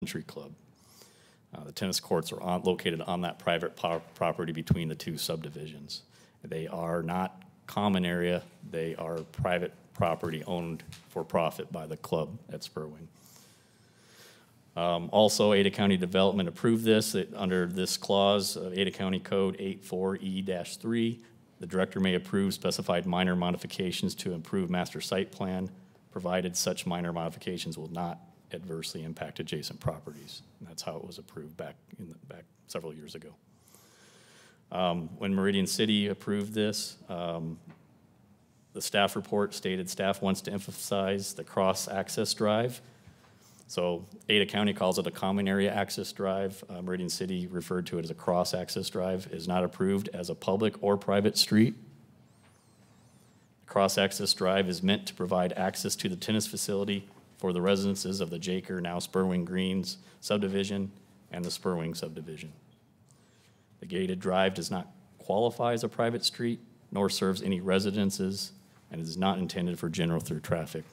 Country Club. The tennis courts are located on that private property between the two subdivisions. They are not common area. They are private property owned for profit by the club at Spurwing. Also, Ada County Development approved this. Under this clause of Ada County Code 84E-3, the director may approve specified minor modifications to improve master site plan, provided such minor modifications will not adversely impact adjacent properties. And that's how it was approved back several years ago. When Meridian City approved this, the staff report stated staff wants to emphasize the cross-access drive. So Ada County calls it a common area access drive. Meridian City referred to it as a cross-access drive. Is not approved as a public or private street. The cross-access drive is meant to provide access to the tennis facility for the residences of the Jaker, now Spurwing Greens subdivision, and the Spurwing subdivision. The gated drive does not qualify as a private street, nor serves any residences, and is not intended for general through traffic.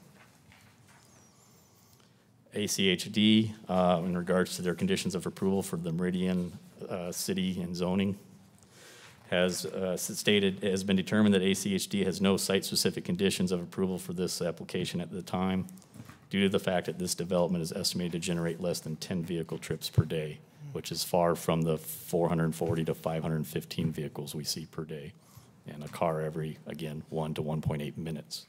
ACHD, in regards to their conditions of approval for the Meridian City and zoning, has stated it has been determined that ACHD has no site-specific conditions of approval for this application at the time, due to the fact that this development is estimated to generate less than 10 vehicle trips per day, which is far from the 440 to 515 vehicles we see per day, and a car every, again, 1 to 1.8 minutes.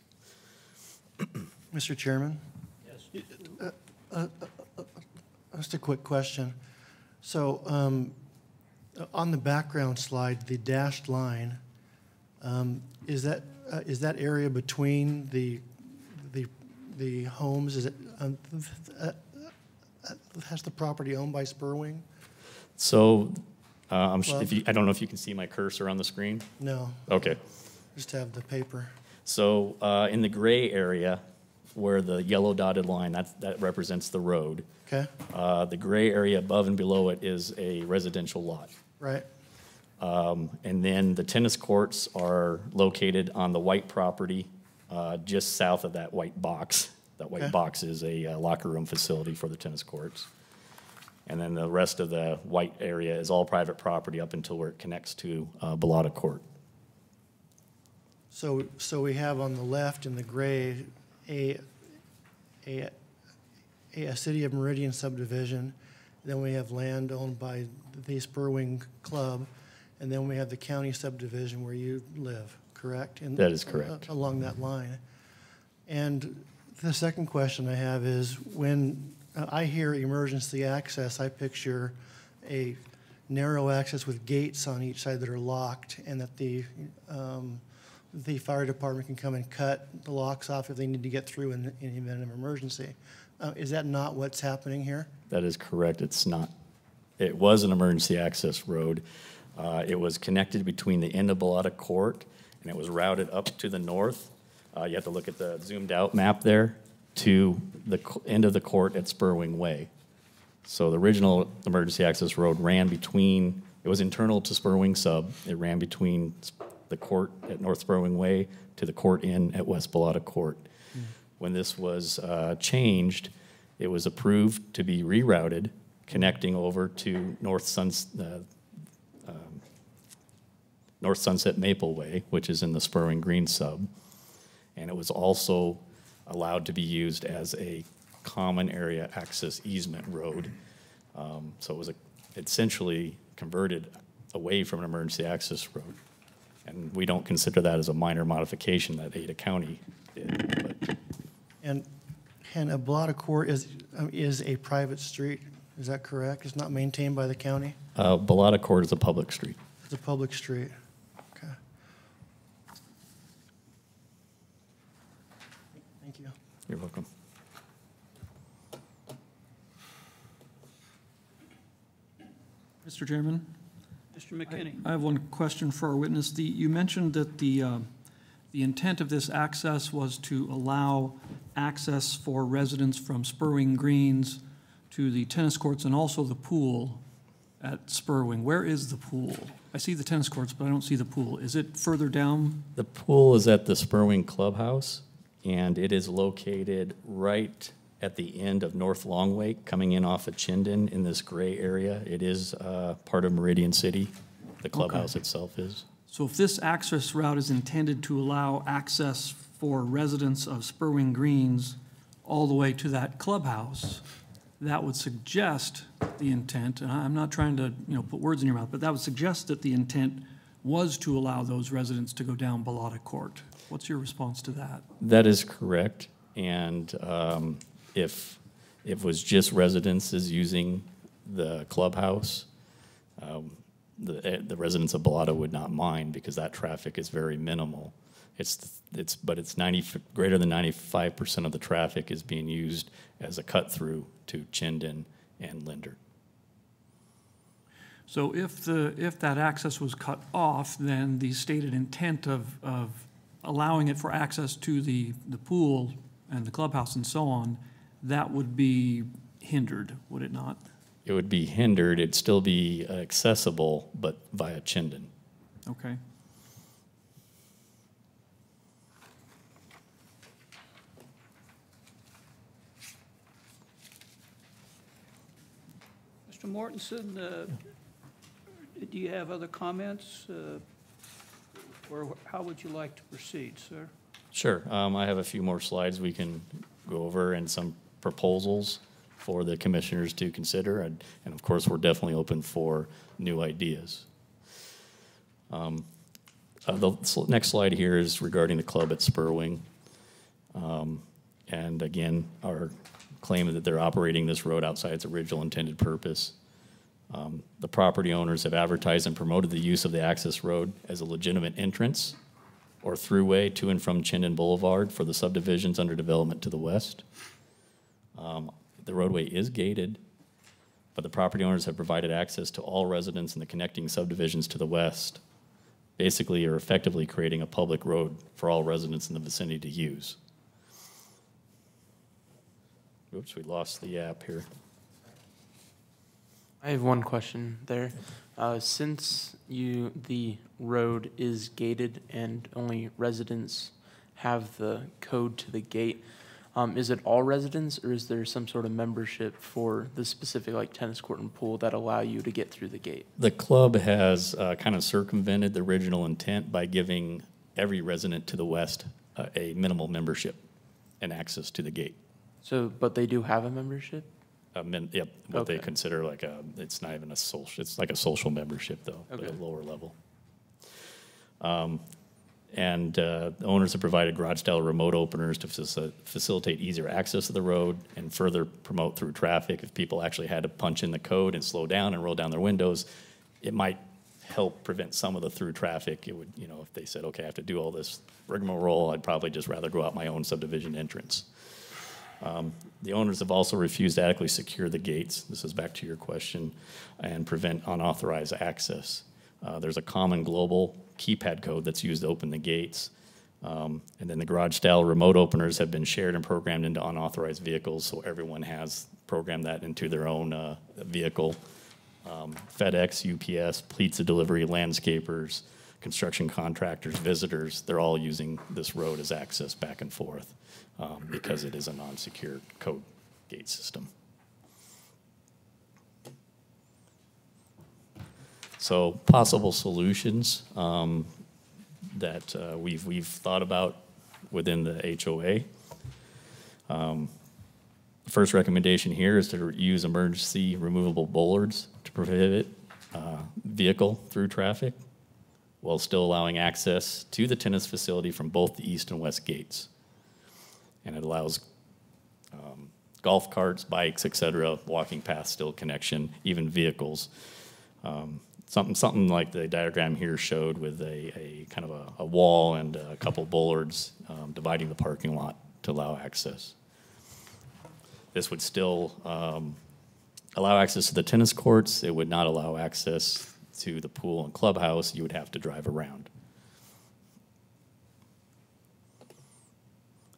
Mr. Chairman? Yes. Just a quick question. So on the background slide, the dashed line, is that area between the homes? Is it has the property owned by Spurwing? So I don't know if you can see my cursor on the screen. No. Okay. Just have the paper. So in the gray area, where the yellow dotted line, that represents the road. Okay. The gray area above and below it is a residential lot. Right. And then the tennis courts are located on the white property just south of that white box. That white box is a locker room facility for the tennis courts. And then the rest of the white area is all private property up until where it connects to Bellata Court. So we have on the left in the gray a City of Meridian subdivision. Then we have land owned by the Spurwing Club, and then we have the county subdivision where you live, correct? That is correct. Along that line. And the second question I have is, when I hear emergency access, I picture a narrow access with gates on each side that are locked, and that the fire department can come and cut the locks off if they need to get through in the event of emergency. Is that not what's happening here? That is correct. It's not. It was an emergency access road. It was connected between the end of Bellata Court, and it was routed up to the north. You have to look at the zoomed out map there, to the end of the court at Spurwing Way. So the original emergency access road ran between, it was internal to Spurwing Sub. It ran between the court at North Spurwing Way to the court inn at West Bellata Court. When this was changed, it was approved to be rerouted, connecting over to North Sunset Maple Way, which is in the Spurwing Green Sub. And it was also allowed to be used as a common area access easement road. So it was essentially converted away from an emergency access road. And we don't consider that as a minor modification that Ada County did. But. And Bellata Court is a private street, is that correct? It's not maintained by the county? Bellata Court is a public street. It's a public street. Okay. Thank you. You're welcome. Mr. Chairman? Mr. McKinney. I have one question for our witness. You mentioned that the intent of this access was to allow access for residents from Spurwing Greens to the tennis courts and also the pool at Spurwing. Where is the pool? I see the tennis courts, but I don't see the pool. Is it further down? The pool is at the Spurwing Clubhouse, and it is located right at the end of North Long Lake, coming in off of Chinden in this gray area. It is part of Meridian City. The clubhouse itself is. So if this access route is intended to allow access for residents of Spurwing Greens all the way to that clubhouse, that would suggest the intent, and I'm not trying to, put words in your mouth, but that would suggest that the intent was to allow those residents to go down Bellata Court. What's your response to that? That is correct. And if it was just residences using the clubhouse, the residents of Bellata would not mind because that traffic is very minimal. But it's greater than 95% of the traffic is being used as a cut through to Chinden and Linder. So if that access was cut off, then the stated intent of allowing it for access to the pool and the clubhouse and so on, that would be hindered, would it not? It would be hindered. It'd still be accessible, but via Chinden. Okay. Mr. Mortensen, do you have other comments? Or how would you like to proceed, sir? Sure. I have a few more slides we can go over and some proposals for the commissioners to consider. And of course, we're definitely open for new ideas. The next slide here is regarding the club at Spurwing. And again, our claim that they're operating this road outside its original intended purpose. The property owners have advertised and promoted the use of the access road as a legitimate entrance or throughway to and from Chinden Boulevard for the subdivisions under development to the west. The roadway is gated, but the property owners have provided access to all residents in the connecting subdivisions to the west, basically or effectively creating a public road for all residents in the vicinity to use. Oops, we lost the app here. I have one question there. Since the road is gated and only residents have the code to the gate, is it all residents, or is there some sort of membership for the specific, like tennis court and pool, that allow you to get through the gate? The club has kind of circumvented the original intent by giving every resident to the west a minimal membership and access to the gate. So, but they do have a membership? Yep, what they Okay. consider like it's not even a social, it's like a social membership though, but Okay. a lower level. The owners have provided garage-style remote openers to facilitate easier access to the road and further promote through traffic. If people actually had to punch in the code and slow down and roll down their windows, it might help prevent some of the through traffic. It would, if they said, okay, I have to do all this rigmarole, I'd probably just rather go out my own subdivision entrance. The owners have also refused to adequately secure the gates, this is back to your question, and prevent unauthorized access. There's a common global keypad code that's used to open the gates. And then the garage-style remote openers have been shared and programmed into unauthorized vehicles, so everyone has programmed that into their own vehicle. FedEx, UPS, pizza delivery, landscapers, construction contractors, visitors, they're all using this road as access back and forth because it is a non-secure code gate system. So possible solutions that we've thought about within the HOA. The first recommendation here is to use emergency removable bollards to prohibit vehicle through traffic while still allowing access to the tennis facility from both the east and west gates. And it allows golf carts, bikes, etc., walking paths, still connection, even vehicles. Something like the diagram here showed with a kind of a wall and a couple bollards dividing the parking lot to allow access. This would still allow access to the tennis courts. It would not allow access to the pool and clubhouse. You would have to drive around.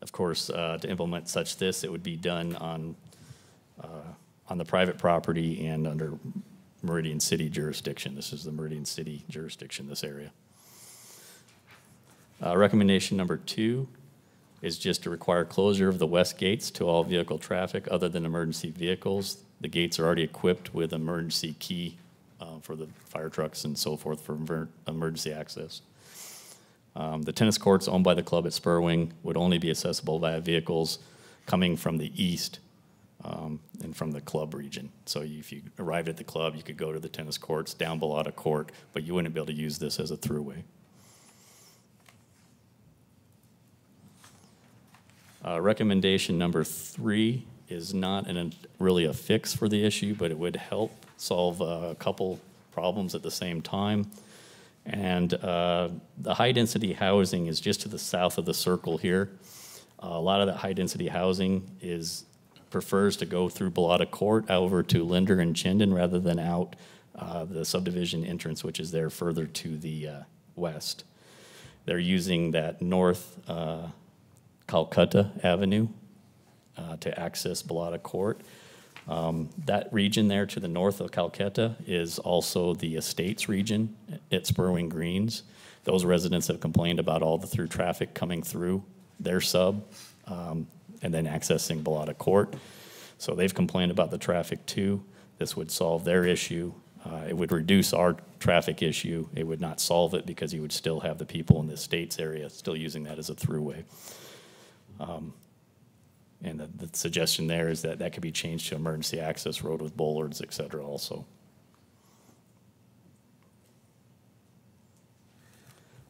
Of course, to implement such this, it would be done on the private property and under Meridian City jurisdiction. This is the Meridian City jurisdiction, this area. Recommendation number 2, is just to require closure of the west gates to all vehicle traffic other than emergency vehicles. The gates are already equipped with emergency key for the fire trucks and so forth for emergency access. The tennis courts owned by the club at Spurwing would only be accessible via vehicles coming from the east and from the club region. So if you arrived at the club, you could go to the tennis courts down Bellata Court, but you wouldn't be able to use this as a throughway. Recommendation number 3 is not really a fix for the issue, but it would help solve a couple problems at the same time. And the high-density housing is just to the south of the circle here. A lot of that high-density housing prefers to go through Bellata Court over to Linder and Chinden rather than out the subdivision entrance, which is there further to the west. They're using that north Calcutta Avenue to access Bellata Court. That region there to the north of Calcutta is also the estates region at Spurwing Greens. Those residents have complained about all the through traffic coming through their sub and then accessing Bellata Court. So they've complained about the traffic too. This would solve their issue. It would reduce our traffic issue. It would not solve it because you would still have the people in the estates area still using that as a throughway. And the suggestion there is that that could be changed to emergency access road with bollards, et cetera, also.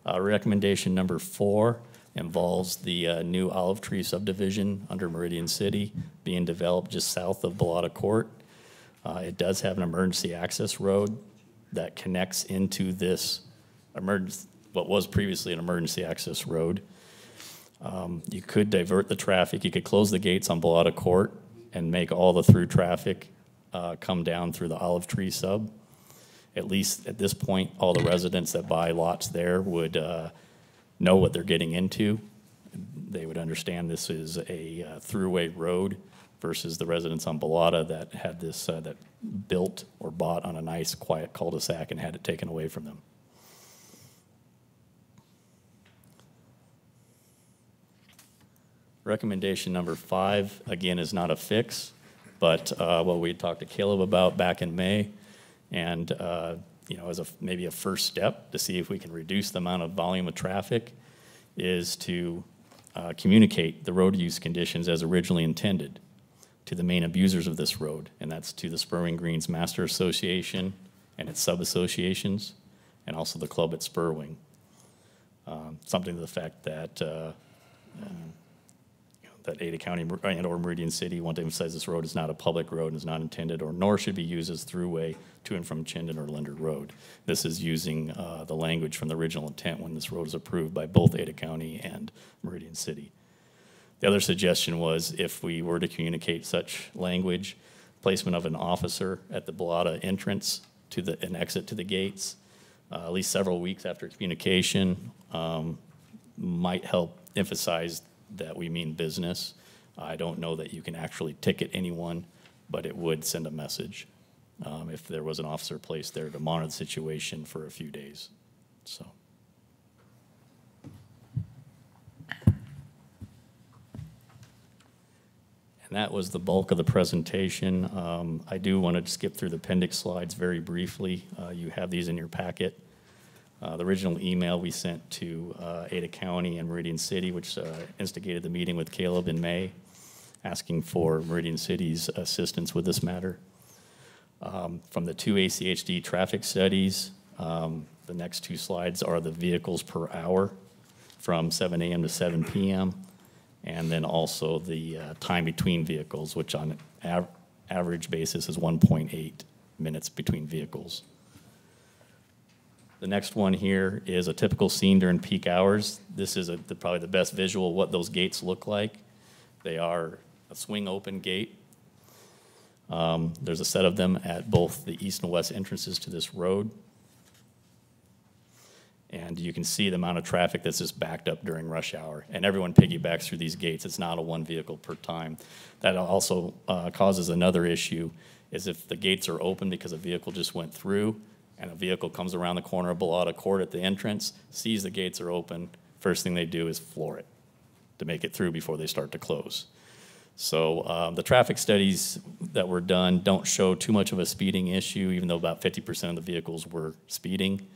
Recommendation number 4 involves the new Olive Tree subdivision under Meridian City being developed just south of Bellata Court. It does have an emergency access road that connects into this what was previously an emergency access road. You could divert the traffic. You could close the gates on Bellata Court and make all the through traffic come down through the Olive Tree sub. At least at this point, all the residents that buy lots there would know what they're getting into. They would understand this is a throughway road versus the residents on Bellata that had this, that built or bought on a nice, quiet cul-de-sac and had it taken away from them. Recommendation number 5, again, is not a fix, but what we talked to Caleb about back in May, and you know, as maybe a first step to see if we can reduce the amount of volume of traffic, is to communicate the road use conditions as originally intended to the main abusers of this road, and that's to the Spurwing Greens Master Association and its sub-associations, and also the club at Spurwing. Something to the fact that that Ada County and or Meridian City want to emphasize this road is not a public road and is not intended or nor should be used as throughway to and from Chinden or Linder Road. This is using the language from the original intent when this road is approved by both Ada County and Meridian City. The other suggestion was if we were to communicate such language, placement of an officer at the Bellata entrance to an exit to the gates, at least several weeks after communication, might help emphasize that we mean business. I don't know that you can actually ticket anyone, but it would send a message if there was an officer placed there to monitor the situation for a few days. So. And that was the bulk of the presentation. I do want to skip through the appendix slides very briefly. You have these in your packet. The original email we sent to Ada County and Meridian City, which instigated the meeting with Caleb in May, asking for Meridian City's assistance with this matter. From the 2 ACHD traffic studies, the next 2 slides are the vehicles per hour from 7 a.m. to 7 p.m., and then also the time between vehicles, which on an average basis is 1.8 minutes between vehicles. The next one here is a typical scene during peak hours. This is probably the best visual of what those gates look like. They are a swing open gate. There's a set of them at both the east and west entrances to this road. And you can see the amount of traffic that's just backed up during rush hour. And everyone piggybacks through these gates. It's not a 1 vehicle per time. That also causes another issue, is if the gates are open because a vehicle just went through, and a vehicle comes around the corner of Bellata Court at the entrance, sees the gates are open, first thing they do is floor it. to make it through before they start to close. So the traffic studies that were done don't show too much of a speeding issue, even though about 50% of the vehicles were speeding.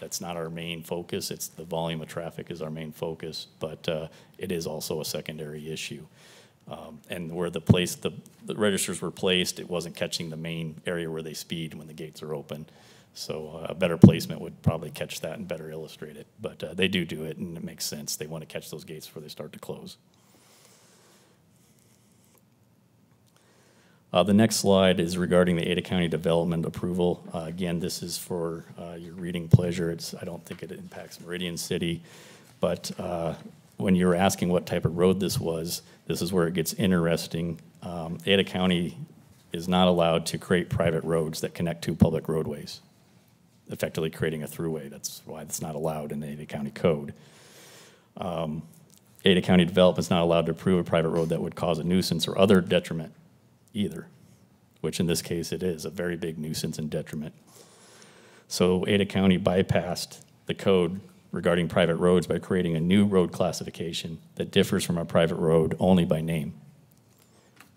That's not our main focus. It's the volume of traffic is our main focus, but it is also a secondary issue. And where the registers were placed, it wasn't catching the main area where they speed when the gates are open. So a better placement would probably catch that and better illustrate it. But they do it, and it makes sense. They want to catch those gates before they start to close. The next slide is regarding the Ada County development approval. Again, this is for your reading pleasure. I don't think it impacts Meridian City, but when you were asking what type of road this is where it gets interesting. Ada County is not allowed to create private roads that connect two public roadways, effectively creating a throughway. That's why it's not allowed in the Ada County Code. Ada County development is not allowed to approve a private road that would cause a nuisance or other detriment either, which in this case it is a very big nuisance and detriment. So Ada County bypassed the code regarding private roads by creating a new road classification that differs from a private road only by name.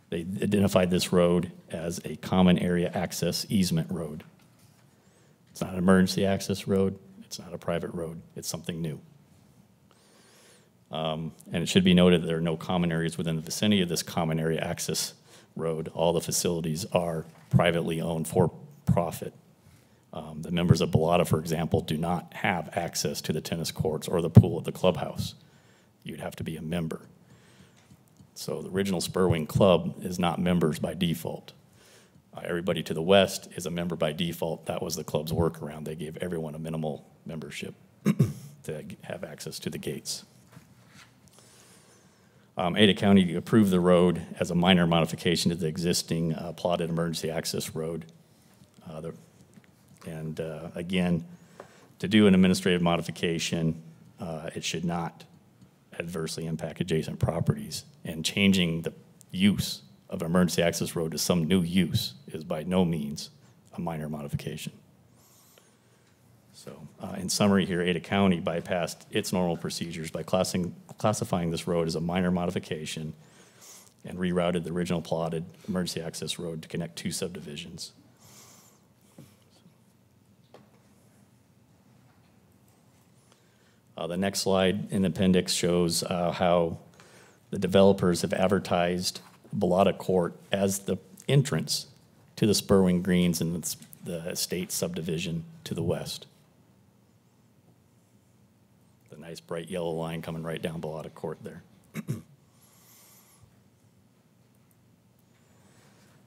They identified this road as a common area access easement road. It's not an emergency access road. It's not a private road. It's something new. And it should be noted that there are no common areas within the vicinity of this common area access road. All the facilities are privately owned for profit. The members of Bellata, for example, do not have access to the tennis courts or the pool at the clubhouse. You'd have to be a member. So the original Spurwing Club is not members by default. Everybody to the west is a member by default. That was the club's workaround. They gave everyone a minimal membership to have access to the gates. Ada County approved the road as a minor modification to the existing plotted emergency access road. Again, to do an administrative modification, it should not adversely impact adjacent properties. And changing the use of an emergency access road to some new use is by no means a minor modification. So in summary here, Ada County bypassed its normal procedures by classifying this road as a minor modification and rerouted the original plotted emergency access road to connect two subdivisions. The next slide in the appendix shows how the developers have advertised Bellata Court as the entrance to the Spurwing Greens and the estate subdivision to the west. The nice bright yellow line coming right down Bellata Court there.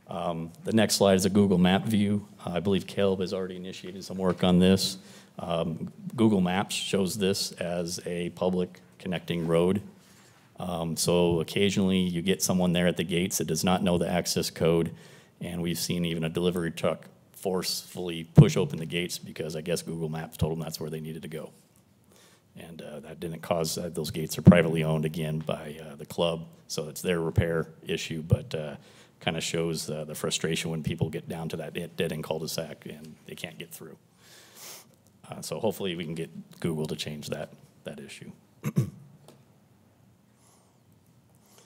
The next slide is a Google map view. I believe Caleb has already initiated some work on this. Google Maps shows this as a public connecting road. So occasionally you get someone there at the gates that does not know the access code, and we've seen even a delivery truck forcefully push open the gates because I guess Google Maps told them that's where they needed to go. And that didn't cause, those gates are privately owned again by the club, so it's their repair issue, but kind of shows the frustration when people get down to that dead-end cul-de-sac and they can't get through. So hopefully we can get Google to change that issue.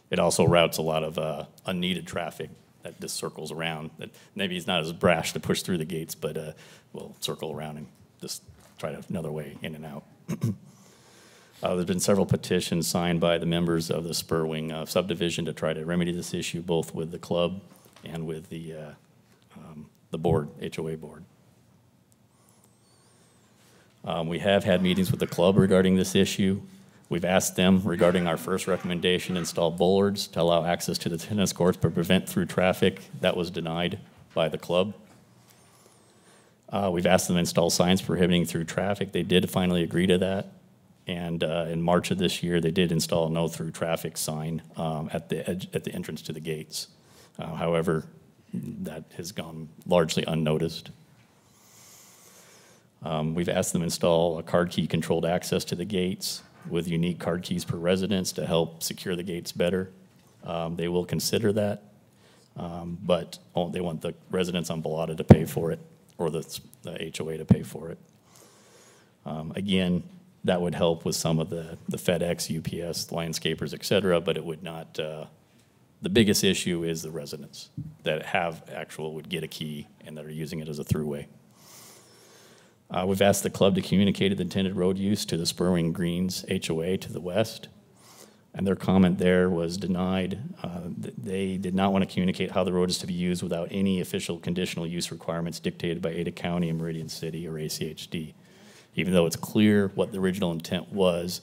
It also routes a lot of unneeded traffic that just circles around. That maybe it's not as brash to push through the gates, but we'll circle around and just try another way in and out. There's been several petitions signed by the members of the Spurwing subdivision to try to remedy this issue, both with the club and with the board, HOA board. We have had meetings with the club regarding this issue. We've asked them regarding our first recommendation, install bollards to allow access to the tennis courts but prevent through traffic. That was denied by the club. We've asked them to install signs prohibiting through traffic. They did finally agree to that. And in March of this year, they did install a no through traffic sign at the entrance to the gates. However, that has gone largely unnoticed. We've asked them to install a card key controlled access to the gates with unique card keys per residence to help secure the gates better. They will consider that, but they want the residents on Bellata to pay for it or the HOA to pay for it. Again, that would help with some of the FedEx, UPS, landscapers, et cetera, but it would not, the biggest issue is the residents that would get a key and that are using it as a throughway. We've asked the club to communicate the intended road use to the Spurwing Greens HOA to the west, and their comment there was denied. They did not want to communicate how the road is to be used without any official conditional use requirements dictated by Ada County and Meridian City or ACHD. Even though it's clear what the original intent was,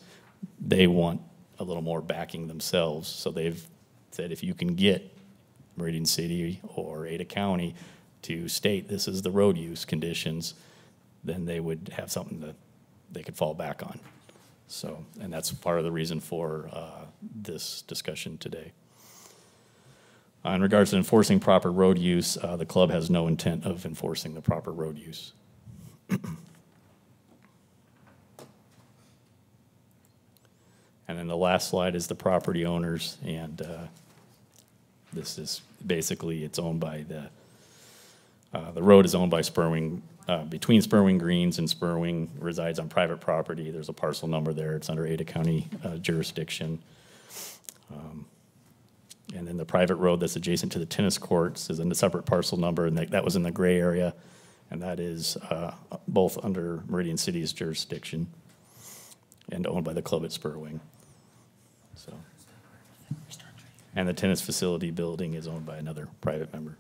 they want a little more backing themselves. So they've said if you can get Meridian City or Ada County to state this is the road use conditions, then they would have something that they could fall back on. So, and that's part of the reason for this discussion today. In regards to enforcing proper road use, the club has no intent of enforcing the proper road use. And then the last slide is the property owners, and this is basically, it's owned by the road is owned by Spurwing, between Spurwing Greens and Spurwing, resides on private property. There's a parcel number there. It's under Ada County jurisdiction. And then the private road that's adjacent to the tennis courts is in a separate parcel number, and that was in the gray area, and that is both under Meridian City's jurisdiction and owned by the club at Spurwing. So, and the tennis facility building is owned by another private member.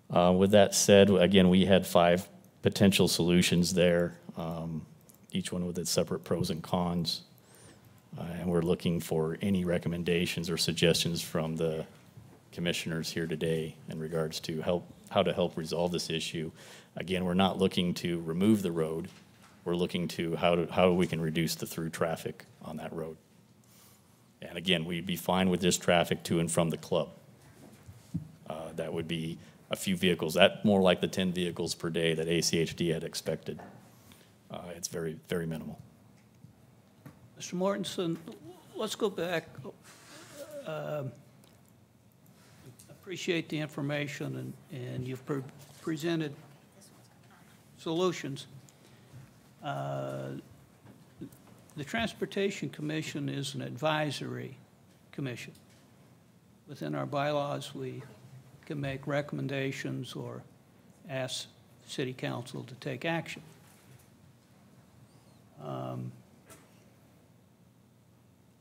So, with that said, again, we had 5 potential solutions there, each one with its separate pros and cons, and we're looking for any recommendations or suggestions from the commissioners here today in regards to how to help resolve this issue. Again, we're not looking to remove the road. We're looking to how we can reduce the through traffic on that road. And again, we'd be fine with this traffic to and from the club. That would be a few vehicles. That's more like the 10 vehicles per day that ACHD had expected. It's very, very minimal. Mr. Mortensen, let's go back. Appreciate the information, and you've presented solutions. The Transportation Commission is an advisory commission. Within our bylaws, we can make recommendations or ask City Council to take action.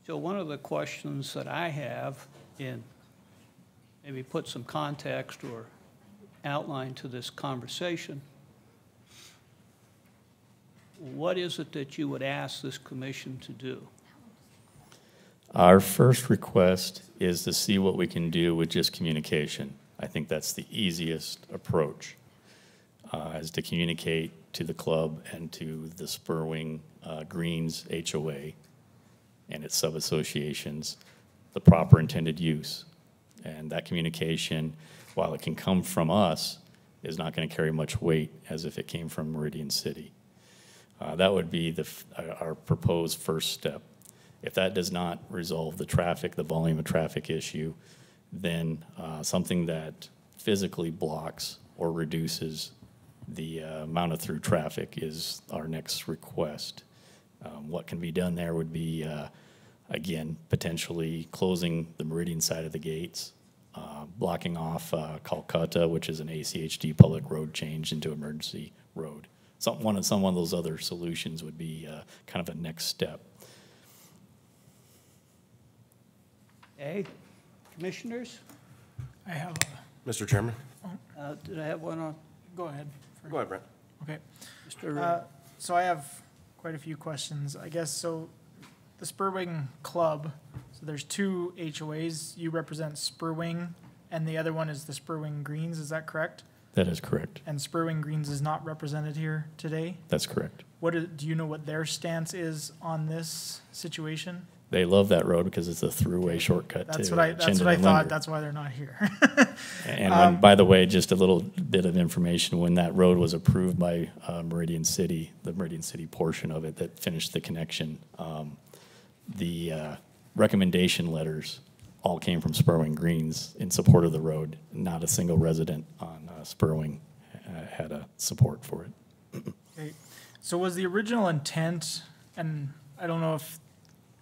So one of the questions that I have, in maybe put some context or outline to this conversation, what is it that you would ask this commission to do? Our first request is to see what we can do with just communication. I think that's the easiest approach, is to communicate to the club and to the Spurwing Greens HOA and its sub-associations the proper intended use. And that communication, while it can come from us, is not going to carry much weight as if it came from Meridian City. That would be our proposed first step. If that does not resolve the traffic, the volume of traffic issue, then something that physically blocks or reduces the amount of through traffic is our next request. What can be done there would be, again, potentially closing the Meridian side of the gates, blocking off Calcutta, which is an ACHD public road change into emergency road. One of those other solutions would be kind of a next step. Okay, commissioners? I have Mr. Chairman? Did I have one on? go ahead. Go ahead, Brent. Okay. Mr. So I have quite a few questions, I guess. So the Spurwing Club, so there's 2 HOAs. You represent Spurwing, and the other one is the Spurwing Greens, is that correct? That is correct. And Spurwing Greens is not represented here today? That's correct. Do you know what their stance is on this situation? They love that road because it's a throughway shortcut That's to what I Chinden and thought. Linder. That's why they're not here. And by the way, just a little bit of information, when that road was approved by Meridian City, the Meridian City portion of it that finished the connection, the recommendation letters all came from Spurwing Greens in support of the road. Not a single resident on Spurwing had a support for it. Okay. So was the original intent, and I don't know if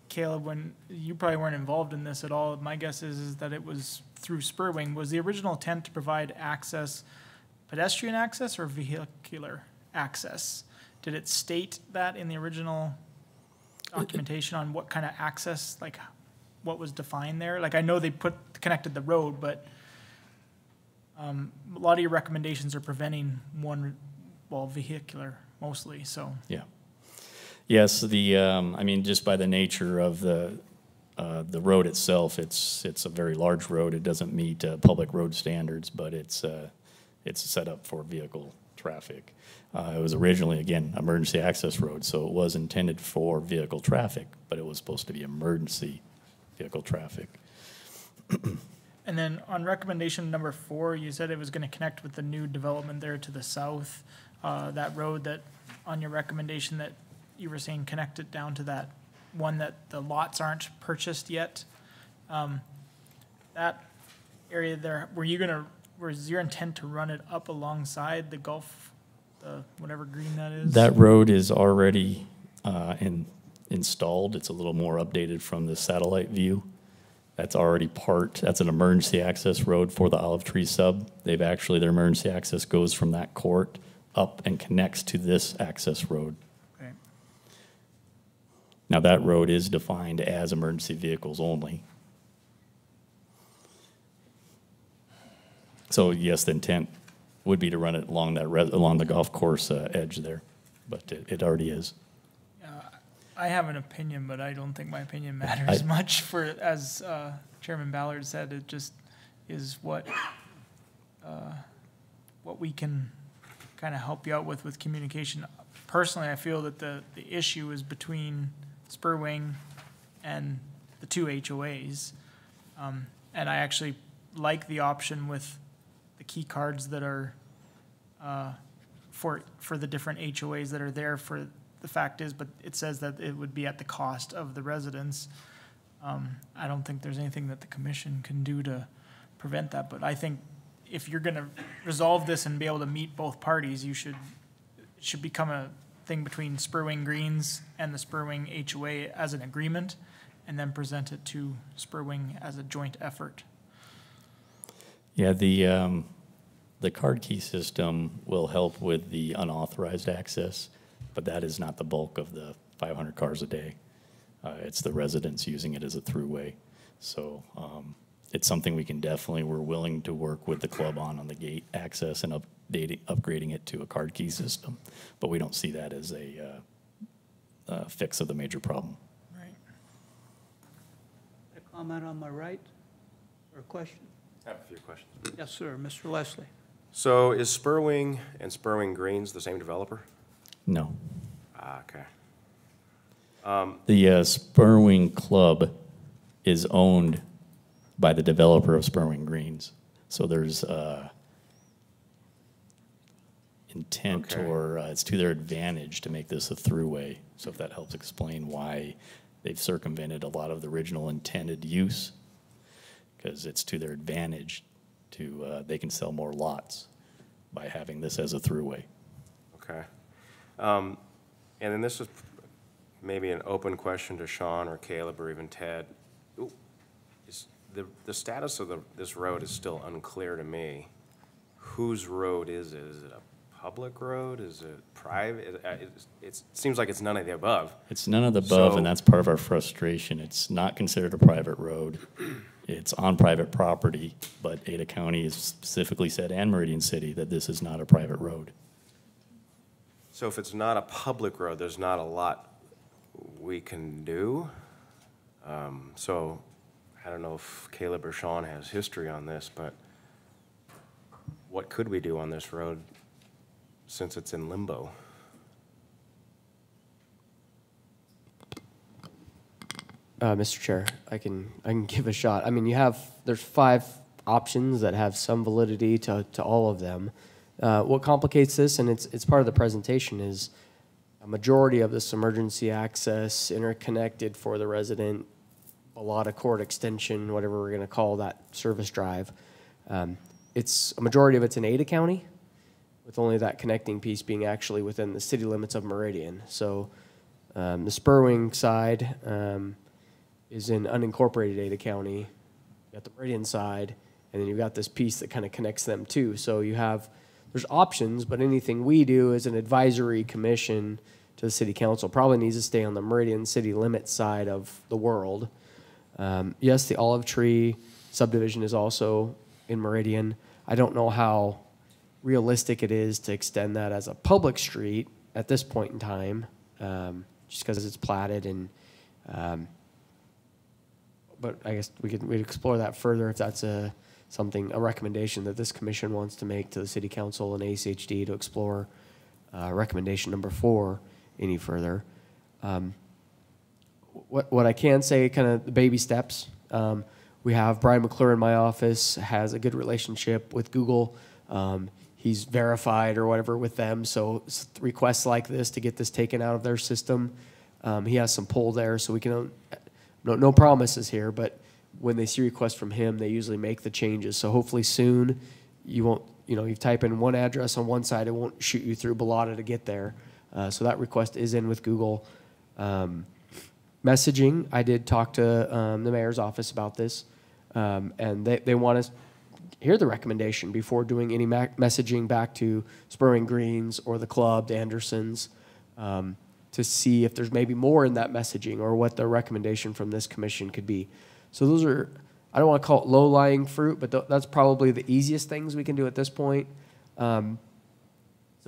Caleb, when you probably weren't involved in this at all, my guess is that it was through Spurwing. Was the original intent to provide access, pedestrian access or vehicular access? Did it state that in the original documentation on what kind of access, like what was defined there? Like I know they connected the road, but a lot of your recommendations are preventing vehicular mostly, so. Yeah. Yes, I mean, just by the nature of the road itself, it's a very large road. It doesn't meet public road standards, but it's set up for vehicle traffic. It was originally, again, emergency access road, so it was intended for vehicle traffic, but it was supposed to be emergency vehicle traffic. And then on recommendation number 4, you said it was gonna connect with the new development there to the south. That road that, on your recommendation that you were saying connect it down to that one that the lots aren't purchased yet. That area there, was your intent to run it up alongside the Gulf, whatever green that is? That road is already installed. It's a little more updated from the satellite view. That's already that's an emergency access road for the Olive Tree sub. Their emergency access goes from that court up and connects to this access road. Okay. Now that road is defined as emergency vehicles only. So yes, the intent would be to run it along along the golf course edge there, but it already is. I have an opinion, but I don't think my opinion matters much as Chairman Ballard said, it just is what we can kind of help you out with communication. Personally, I feel that the issue is between Spurwing and the 2 HOAs. And I actually like the option with the key cards that are for the different HOAs that are there. For the fact is, but it says that it would be at the cost of the residents. I don't think there's anything that the commission can do to prevent that, but I think if you're gonna resolve this and be able to meet both parties, it should become a thing between Spurwing Greens and the Spurwing HOA as an agreement, and then present it to Spurwing as a joint effort. Yeah, the card key system will help with the unauthorized access, but that is not the bulk of the 500 cars a day. It's the residents using it as a throughway. So it's something we're willing to work with the club on the gate access and upgrading it to a card key system. But we don't see that as a fix of the major problem. Right. A comment on my right, or a question? I have a few questions. Yes, sir, Mr. Leslie. So is Spurwing and Spurwing Greens the same developer? No. Okay. The Spurwing Club is owned by the developer of Spurwing Greens. So there's intent Okay. or it's to their advantage to make this a throughway. So if that helps explain why they've circumvented a lot of the original intended use, because it's to their advantage they can sell more lots by having this as a throughway. Okay. And then this is maybe an open question to Sean or Caleb or even Ted. Is the status of this road is still unclear to me. Whose road is it? Is it a public road? Is it private? It seems like it's none of the above. It's none of the above, So- and that's part of our frustration. It's not considered a private road. It's on private property, but Ada County has specifically said, and Meridian City, that this is not a private road. So if it's not a public road, there's not a lot we can do. So I don't know if Caleb or Sean has history on this, but what could we do on this road since it's in limbo? Mr. Chair, I can give a shot. I mean, there's 5 options that have some validity to all of them. What complicates this, and it's part of the presentation, is a majority of this emergency access interconnected for the resident, a lot of court extension, whatever we're going to call that service drive. A majority of it's in Ada County, with only that connecting piece being actually within the city limits of Meridian. So the Spurwing side is in unincorporated Ada County. You got the Meridian side, and then you've got this piece that kind of connects them too. So there's options, but anything we do as an advisory commission to the city council probably needs to stay on the Meridian city limit side of the world. Yes, the Olive Tree subdivision is also in Meridian. I don't know how realistic it is to extend that as a public street at this point in time, just because it's platted and, but I guess we'd explore that further if that's a recommendation that this commission wants to make to the city council and ACHD to explore recommendation number 4 any further. What I can say, kind of the baby steps, we have Brian McClure in my office, has a good relationship with Google. He's verified or whatever with them, so requests like this to get this taken out of their system, he has some pull there, so we can, no promises here, but when they see requests from him, they usually make the changes. So hopefully soon, you won't, you type in one address on one side, it won't shoot you through Bellotta to get there. So that request is in with Google. Messaging, I did talk to the mayor's office about this, and they want to hear the recommendation before doing any messaging back to Spurwing Greens or the club, the Andersons, to see if there's maybe more in that messaging or what the recommendation from this commission could be. So those are, I don't want to call it low-lying fruit, but that's probably the easiest things we can do at this point. Some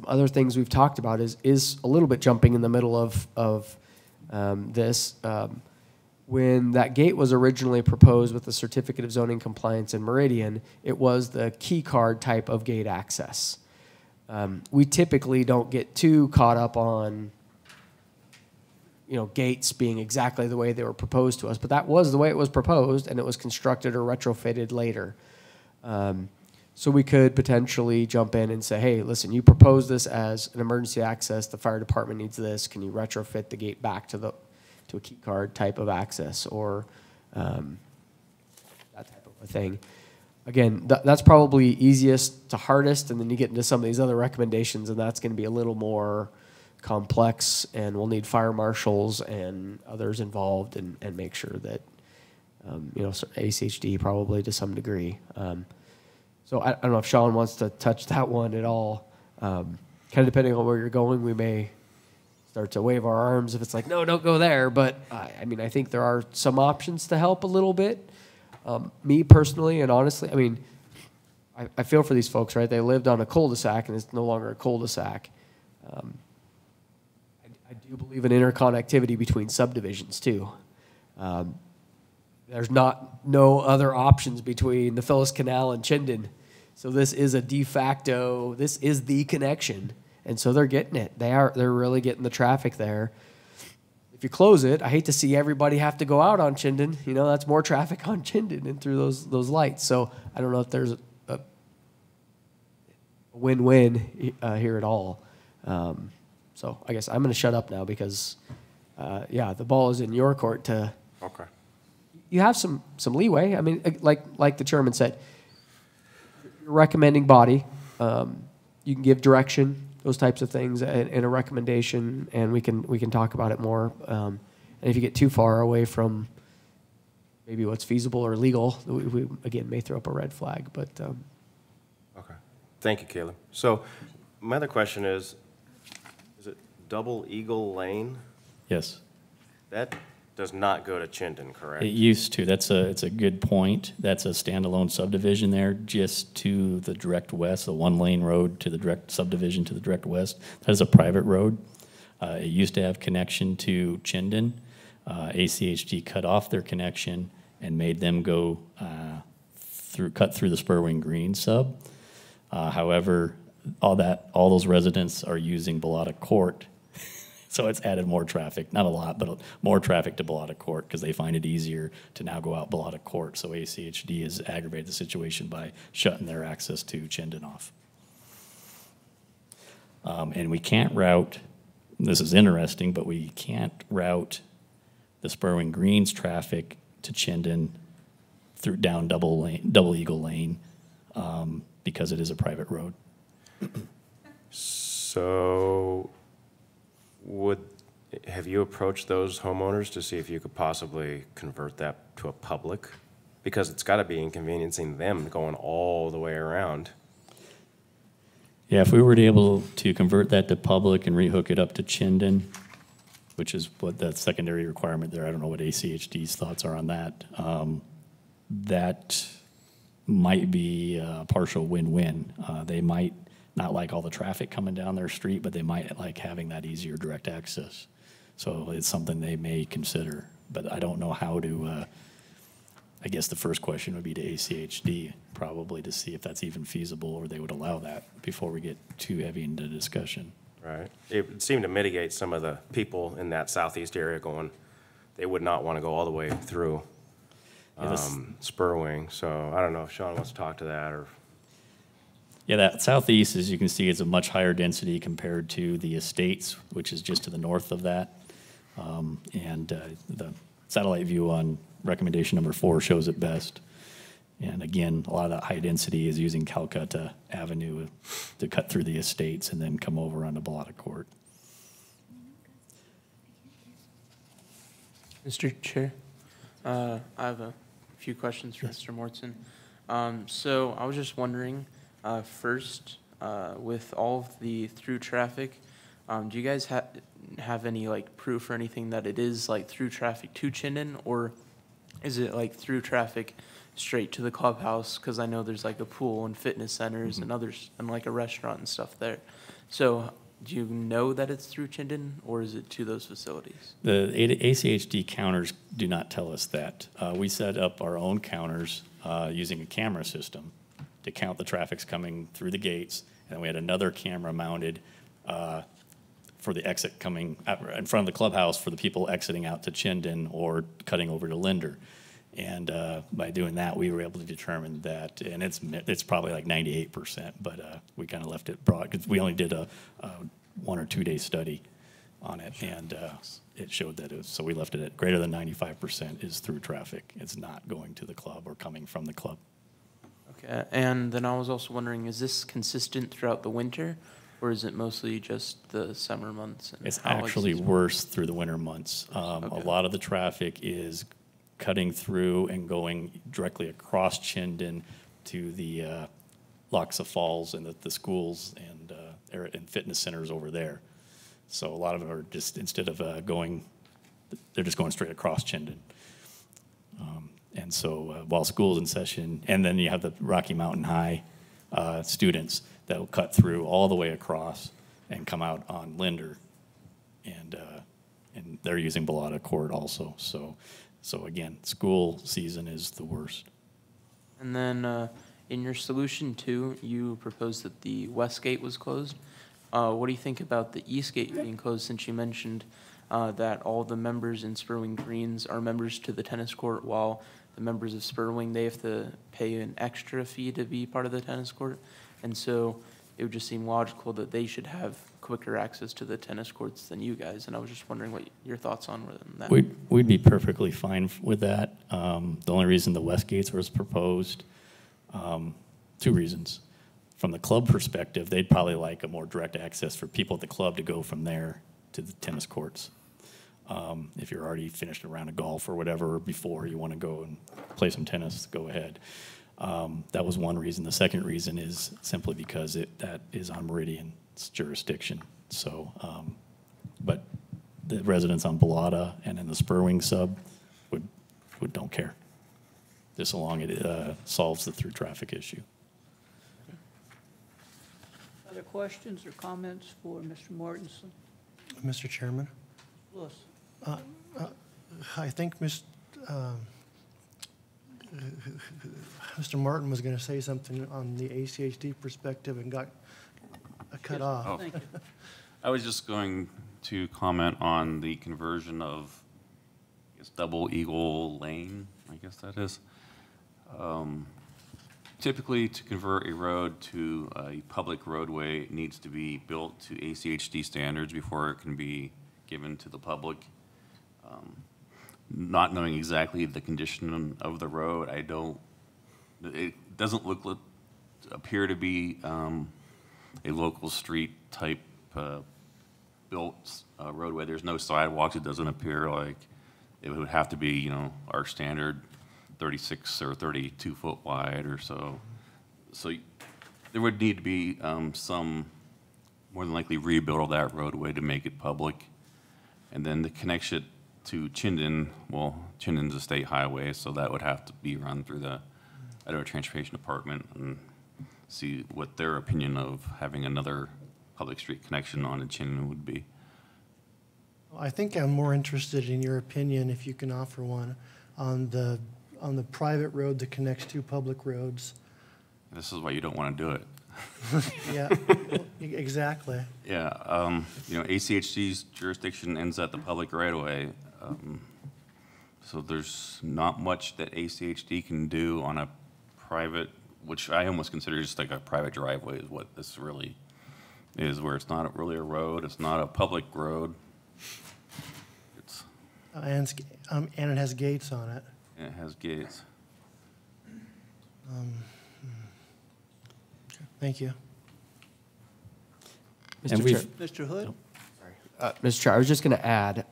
other things we've talked about is a little bit jumping in the middle of this. When that gate was originally proposed with the Certificate of Zoning Compliance in Meridian, it was the key card type of gate access. We typically don't get too caught up on gates being exactly the way they were proposed to us, but that was the way it was proposed, and it was constructed or retrofitted later. So we could potentially jump in and say, hey, listen, you proposed this as an emergency access, the fire department needs this, can you retrofit the gate back to a key card type of access, or that type of a thing. Again, that's probably easiest to hardest, and then you get into some of these other recommendations, and that's going to be a little more complex, and we'll need fire marshals and others involved, and make sure that ACHD probably to some degree. So I don't know if Sean wants to touch that one at all. Kind of depending on where you're going, we may start to wave our arms if it's like, no, don't go there. But I think there are some options to help a little bit. Me personally, and honestly, I feel for these folks, right? They lived on a cul-de-sac, and it's no longer a cul-de-sac. I do believe in interconnectivity between subdivisions too. There's no other options between the Phyllis Canal and Chinden. So this is a de facto, this is the connection. And so they're getting it. They're really getting the traffic there. If you close it, I hate to see everybody have to go out on Chinden. That's more traffic on Chinden and through those lights. So I don't know if there's a win-win here at all. So I guess I'm going to shut up now because, the ball is in your court to. Okay. You have some leeway. Like the chairman said, you're recommending body. You can give direction, those types of things, and a recommendation, and we can talk about it more. And if you get too far away from maybe what's feasible or legal, we again may throw up a red flag. But Okay. Thank you, Caleb. So my other question is it Double Eagle Lane? Yes. That does not go to Chinden, correct? It used to. It's a good point. That's a standalone subdivision there, just to the direct west, the one-lane road to the direct subdivision to the direct west. That is a private road. It used to have connection to Chinden. ACHD cut off their connection and made them go cut through the Spurwing Green sub. However, all those residents are using Bellotta Court. So it's added more traffic, not a lot, but more traffic to Bellotta Court because they find it easier to now go out Bellotta Court. So ACHD has aggravated the situation by shutting their access to Chinden off. And we can't route, this is interesting, but we can't route the Spurwing Greens traffic to Chinden down Double Eagle Lane because it is a private road. So have you approached those homeowners to see if you could possibly convert that to a public? Because it's got to be inconveniencing them going all the way around. Yeah, if we were able to convert that to public and rehook it up to Chinden, which is what that secondary requirement there, I don't know what ACHD's thoughts are on that. That might be a partial win-win. They might not like all the traffic coming down their street, but they might like having that easier direct access. So it's something they may consider, but I don't know how to, I guess the first question would be to ACHD, probably to see if that's even feasible or they would allow that before we get too heavy into discussion. Right. It would seem to mitigate some of the people in that southeast area going, they would not want to go all the way through Spurwing. So I don't know if Sean wants to talk to that or. Yeah, that southeast, as you can see, is a much higher density compared to the estates, which is just to the north of that. The satellite view on recommendation number 4 shows it best. And again, a lot of that high density is using Calcutta Avenue to cut through the estates and then come over onto Bellata Court. Mr. Chair, I have a few questions for Mr. Mortson. So I was just wondering, first, with all of the through traffic, do you guys have any like proof or anything that it is like through traffic to Chinden, or is it like through traffic straight to the clubhouse? Because I know there's like a pool and fitness centers and others and like a restaurant and stuff there. So do you know that it's through Chinden, or is it to those facilities? The ACHD counters do not tell us that. We set up our own counters using a camera system to count the traffic's coming through the gates, and we had another camera mounted for the exit coming in front of the clubhouse for the people exiting out to Chinden or cutting over to Linder. And by doing that, we were able to determine that, and it's probably like 98%, but we kind of left it broad because we only did a 1 or 2 day study on it, and it showed that it was, so we left it at greater than 95% is through traffic. It's not going to the club or coming from the club. Okay, and then I was also wondering, is this consistent throughout the winter, or is it mostly just the summer months? And It's how, like, actually seasonal? worse through the winter months. A lot of the traffic is cutting through and going directly across Chinden to the Loxa Falls and the schools and fitness centers over there. So a lot of them are just, instead of going, they're just going straight across Chinden. And so while school's in session, and then you have the Rocky Mountain High students that will cut through all the way across and come out on Linder. And they're using Bellata Court also. So again, school season is the worst. And then in your solution 2, you proposed that the west gate was closed. What do you think about the east gate being closed, since you mentioned that all the members in Spurwing Greens are members to the tennis court, while the members of Spurwing, they have to pay an extra fee to be part of the tennis court? And so it would just seem logical that they should have quicker access to the tennis courts than you guys. And I was just wondering what your thoughts on that. We'd be perfectly fine with that. The only reason the west gates was proposed, 2 reasons. From the club perspective, they'd probably like a more direct access for people at the club to go from there to the tennis courts. If you're already finished a round of golf or whatever before you want to go and play some tennis, go ahead. That was one reason. The second reason is simply because that is on Meridian's jurisdiction. So, but the residents on Bellata and in the Spurwing sub don't care, just so long it solves the through traffic issue. Other questions or comments for Mr. Mortensen? Mr. Chairman, Lewis? I think Mr. Martin was going to say something on the ACHD perspective and got cut off. Oh. Thank you. I was just going to comment on the conversion of, I guess, Double Eagle Lane, I guess that is. Typically, to convert a road to a public roadway, it needs to be built to ACHD standards before it can be given to the public. Not knowing exactly the condition of the road, it doesn't appear to be a local street type built roadway. There's no sidewalks. It doesn't appear like it would have to be, you know, our standard 36 or 32 foot wide or so. So there would need to be some, more than likely, rebuild of that roadway to make it public. And then the connection to Chinden, well, Chinden's a state highway, so that would have to be run through the Idaho Transportation Department and see what their opinion of having another public street connection on Chinden would be. I think I'm more interested in your opinion, if you can offer one, on the private road that connects two public roads. This is why you don't want to do it. Yeah, exactly. Yeah, you know, ACHD's jurisdiction ends at the public right-of-way. So there's not much that ACHD can do on a private, which I almost consider just like a private driveway is what this really is, where it's not really a road, it's not a public road. It's, And it has gates on it. it has gates. Thank you. And Mr. Chair, Mr. Hood? Mr. Chair, I was just going to add,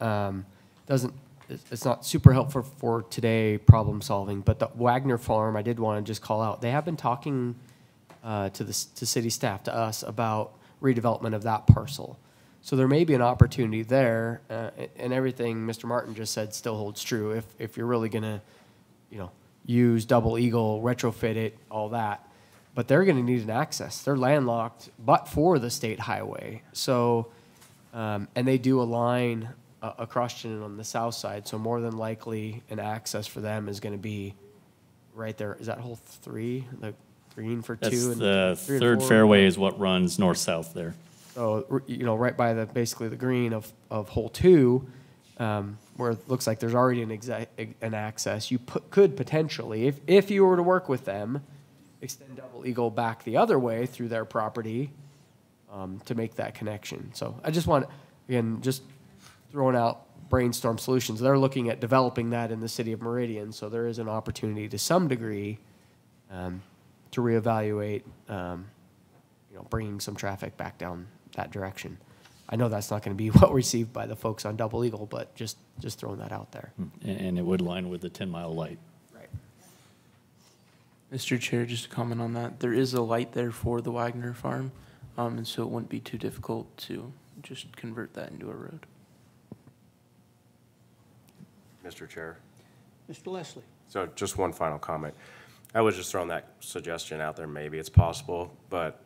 it's not super helpful for today problem solving, but the Wagner Farm, I did want to just call out, they have been talking to city staff, to us, about redevelopment of that parcel. So there may be an opportunity there, and everything Mr. Martin just said still holds true. If you're really going to, you know, use Double Eagle, retrofit it, all that, but they're going to need an access. They're landlocked, but for the state highway. So, and they do a line across Chinden on the south side, so more than likely an access for them is going to be right there. Is that hole 3, the green for 2? That's and the 3 and third 4? fairway is what runs north-south there. So, you know, right by basically the green of hole 2, where it looks like there's already an access, you could potentially, if you were to work with them, extend Double Eagle back the other way through their property to make that connection. So I just want, again, just throwing out brainstorm solutions. They're looking at developing that in the city of Meridian, so there is an opportunity to some degree to reevaluate, you know, bringing some traffic back down that direction. I know that's not going to be well received by the folks on Double Eagle, but just throwing that out there. And it would line with the 10-mile light. Right. Mr. Chair, just to comment on that, there is a light there for the Wagner Farm, and so it wouldn't be too difficult to just convert that into a road. Mr. Chair. Mr. Leslie? So just one final comment. I was just throwing that suggestion out there. Maybe it's possible, but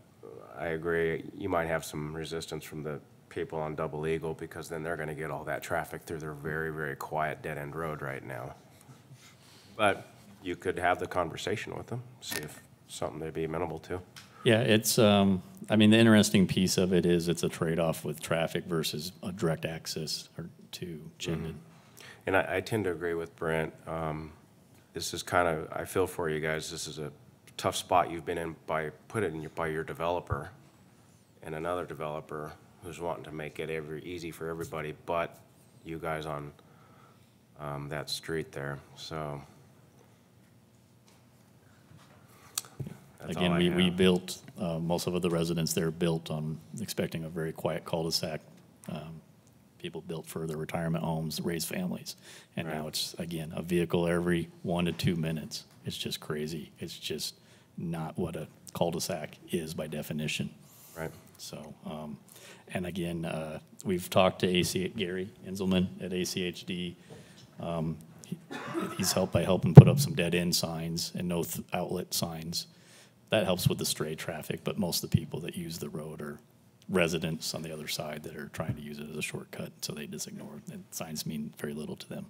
I agree. You might have some resistance from the people on Double Eagle because then they're going to get all that traffic through their very, very quiet dead-end road right now. But you could have the conversation with them, see if something they'd be amenable to. Yeah, it's, I mean, the interesting piece of it is it's a trade-off with traffic versus a direct access to Chinden. And I tend to agree with Brent. This is kind of, I feel for you guys, this is a tough spot you've been in by your developer and another developer who's wanting to make it easy for everybody but you guys on that street there. So that's all I Again, we have. built, most of the residents there built on expecting a very quiet cul-de-sac. People built for their retirement homes, raised families. And now Right. it's, again, a vehicle every 1 to 2 minutes. It's just crazy. It's just not what a cul-de-sac is by definition. Right. So, and again, we've talked to Gary Inzelman at ACHD. He's helped by helping put up some dead-end signs and no outlet signs. That helps with the stray traffic, but most of the people that use the road are residents on the other side that are trying to use it as a shortcut, so they just ignore it. And signs mean very little to them.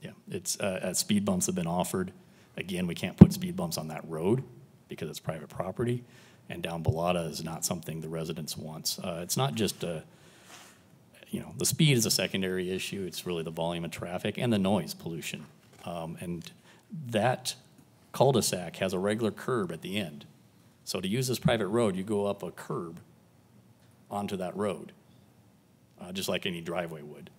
Yeah, it's, speed bumps have been offered. Again, we can't put speed bumps on that road because it's private property, and down Bellotta is not something the residents wants. It's not just you know, the speed is a secondary issue. It's really the volume of traffic and the noise pollution. And that cul-de-sac has a regular curb at the end. So to use this private road, you go up a curb onto that road, just like any driveway would.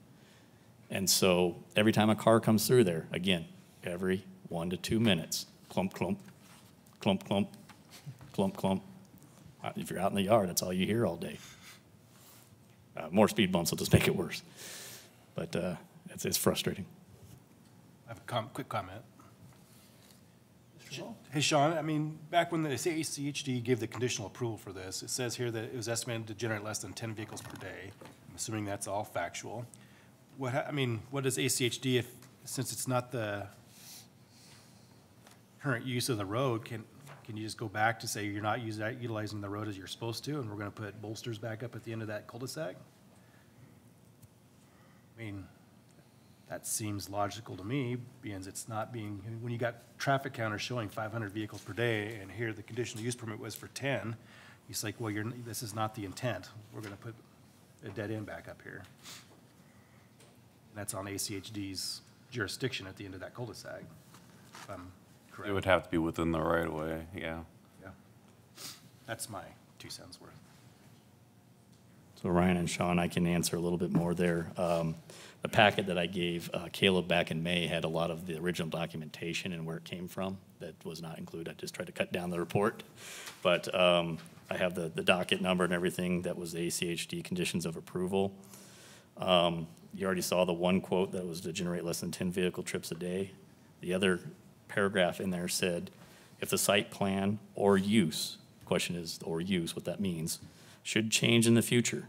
And so every time a car comes through there, again, every 1 to 2 minutes, clump, clump, clump, clump, clump, clump. If you're out in the yard, that's all you hear all day. More speed bumps will just make it worse. But it's frustrating. I have a quick comment. Hey, Sean, I mean, back when the ACHD gave the conditional approval for this, it says here that it was estimated to generate less than 10 vehicles per day. I'm assuming that's all factual. What does ACHD, since it's not the current use of the road, can you just go back to say you're not utilizing the road as you're supposed to, and we're gonna put bolsters back up at the end of that cul-de-sac? I mean, that seems logical to me, because it's not being, when you got traffic counters showing 500 vehicles per day, and here the conditional use permit was for 10, it's like, well, this is not the intent. We're gonna put a dead end back up here. And that's on ACHD's jurisdiction at the end of that cul-de-sac, if I'm correct. It would have to be within the right of way, yeah. Yeah. That's my 2 cents worth. So Ryan and Sean, I can answer a little bit more there. The packet that I gave Caleb back in May had a lot of the original documentation and where it came from. That was not included. I just tried to cut down the report. But I have the docket number and everything that was the ACHD conditions of approval. You already saw the one quote that was to generate less than 10 vehicle trips a day. The other paragraph in there said, if the site plan or use, question is, or use, what that means, should change in the future,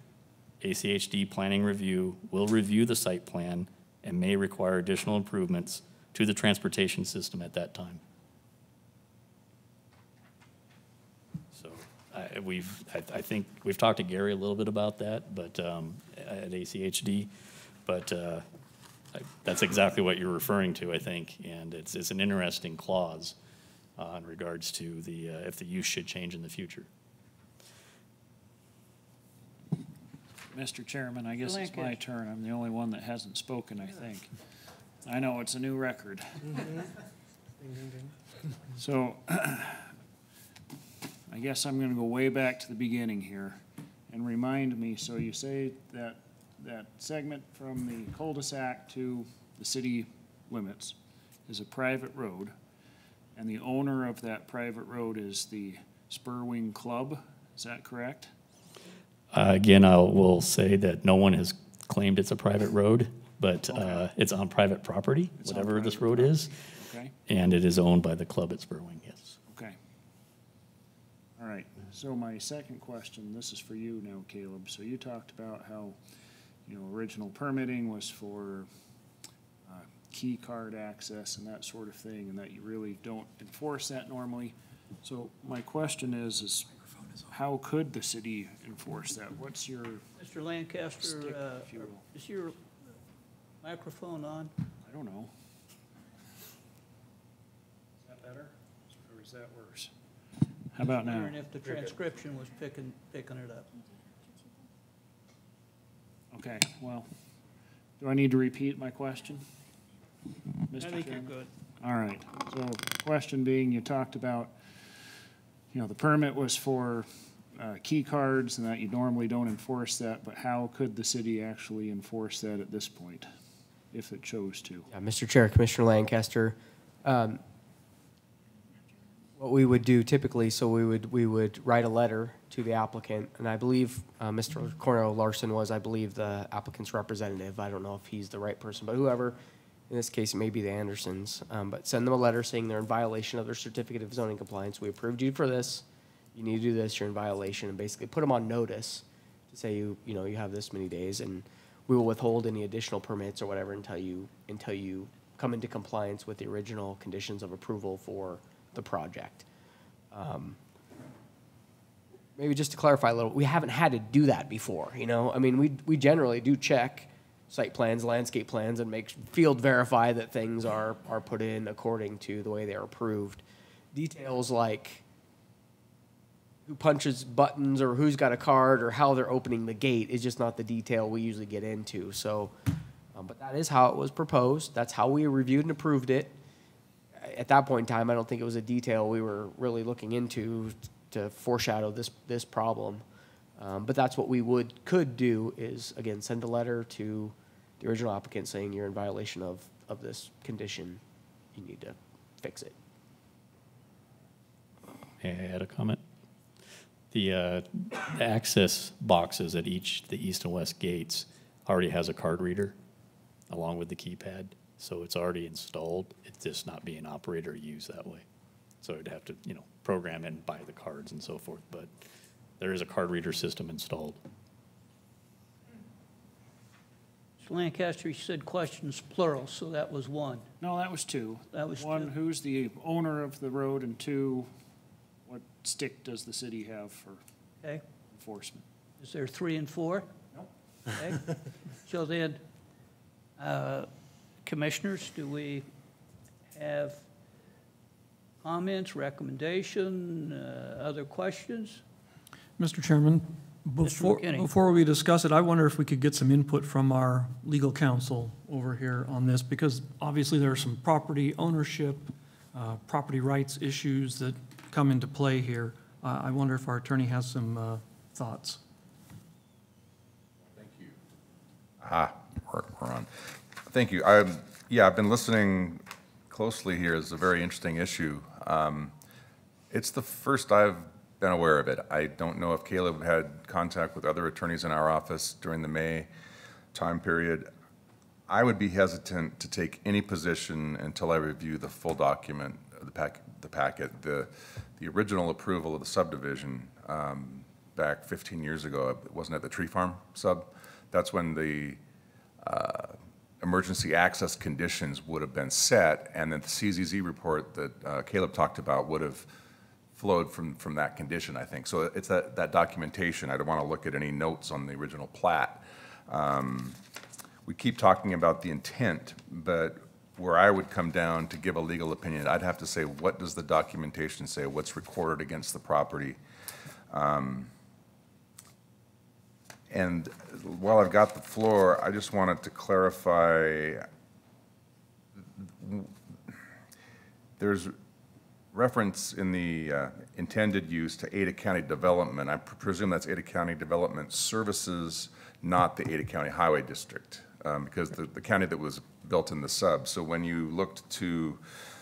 ACHD planning review will review the site plan and may require additional improvements to the transportation system at that time. So I think we've talked to Gary a little bit about that, but at ACHD, but that's exactly what you're referring to, I think, and it's an interesting clause in regards to the if the use should change in the future. Mr. Chairman, I guess it's my turn. I'm the only one that hasn't spoken, I think. I know, it's a new record. So, I guess I'm gonna go way back to the beginning here and remind me, so you say that that segment from the cul-de-sac to the city limits is a private road, and the owner of that private road is the Spurwing Club, is that correct? Again, I will say that no one has claimed it's a private road, but it's on private property, It's on whatever this private road is, Okay, and it is owned by the club at Spurwing, yes. okay. All right, so my second question, this is for you now, Caleb. So you talked about how, original permitting was for key card access and that sort of thing, and that you really don't enforce that normally. So my question is how could the city enforce that? What's your, Mr. Lancaster, Stick, if you will. is your microphone on? I don't know. Is that better, or is that worse? How about now? Wondering if the transcription was picking it up. Okay, well, do I need to repeat my question? I Mr. think you're Chairman? good. All right, so question being, you talked about, the permit was for key cards and that you normally don't enforce that, but how could the city actually enforce that at this point, if it chose to? Yeah, Mr. Chair, Commissioner Lancaster, what we would do typically, so we would write a letter to the applicant, and I believe Mr. Cornell Larson was, I believe, the applicant's representative. I don't know if he's the right person, but whoever, in this case, it may be the Andersons, but send them a letter saying they're in violation of their certificate of zoning compliance. We approved you for this. You need to do this. You're in violation, and basically put them on notice to say you have this many days, and we will withhold any additional permits or whatever until you come into compliance with the original conditions of approval for the project. Maybe just to clarify a little, we haven't had to do that before, I mean, we generally do check site plans, landscape plans, and field verify that things are put in according to the way they are approved. Details like who punches buttons or who's got a card or how they're opening the gate is just not the detail we usually get into. So, but that is how it was proposed. That's how we reviewed and approved it. At that point in time, I don't think it was a detail we were really looking into to foreshadow this problem. But that's what we could do is, again, send a letter to the original applicant saying you're in violation of this condition. You need to fix it. May I add a comment? The access boxes at each, the east and west gates already has a card reader along with the keypad. So it's already installed. It's just not being operated or used that way. So it'd have to, program and buy the cards and so forth. But there is a card reader system installed. Mr. Lancaster, you said questions plural, so that was one. No, that was two. That was One, two. who's the owner of the road, and two, what stick does the city have for Okay. enforcement? Is there 3 and 4? Nope. Okay. So then, commissioners, do we have comments, recommendation, other questions? Mr. Chairman, McKinney. before we discuss it, I wonder if we could get some input from our legal counsel over here on this, because obviously there are some property ownership, property rights issues that come into play here. I wonder if our attorney has some thoughts. Thank you. We're on. Thank you. Yeah, I've been listening closely here. It's a very interesting issue. It's the first I've been aware of it. I don't know if Caleb had contact with other attorneys in our office during the May time period. I would be hesitant to take any position until I review the full document, the packet. The original approval of the subdivision back 15 years ago, it wasn't at the Tree Farm sub. That's when the emergency access conditions would have been set, and then the CZZ report that Caleb talked about would have flowed from that condition, I think. So it's that documentation. I don't want to look at any notes on the original plat. We keep talking about the intent, but where I would come down to give a legal opinion, I'd have to say, what does the documentation say? What's recorded against the property? And while I've got the floor, I just wanted to clarify, there's reference in the intended use to Ada County Development. I presume that's Ada County Development Services, not the Ada County Highway District, because the county that was built in the sub. So when you looked to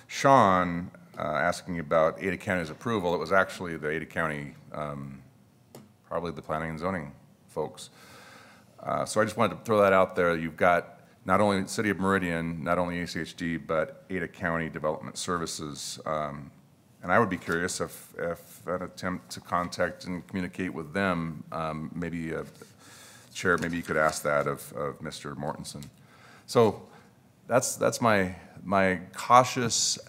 Sean asking about Ada County's approval, it was actually the Ada County, probably the planning and zoning folks. So I just wanted to throw that out there. You've got not only City of Meridian, not only ACHD, but Ada County Development Services. And I would be curious if an attempt to contact and communicate with them, maybe Chair, maybe you could ask that of Mr. Mortensen. So that's my cautious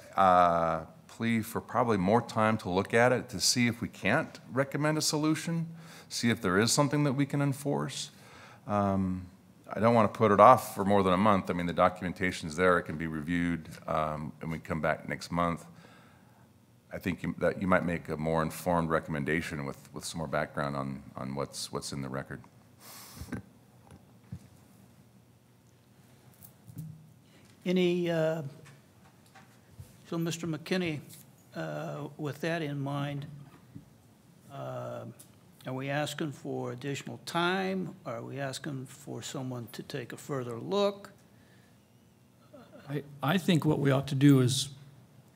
plea for probably more time to look at it, to see if we can't recommend a solution, see if there is something that we can enforce. I don't want to put it off for more than a month. I mean, the documentation's there, it can be reviewed, and we come back next month. I think that you might make a more informed recommendation with some more background on what's in the record. Any, so Mr. McKinney, with that in mind, are we asking for additional time? Are we asking for someone to take a further look? I think what we ought to do is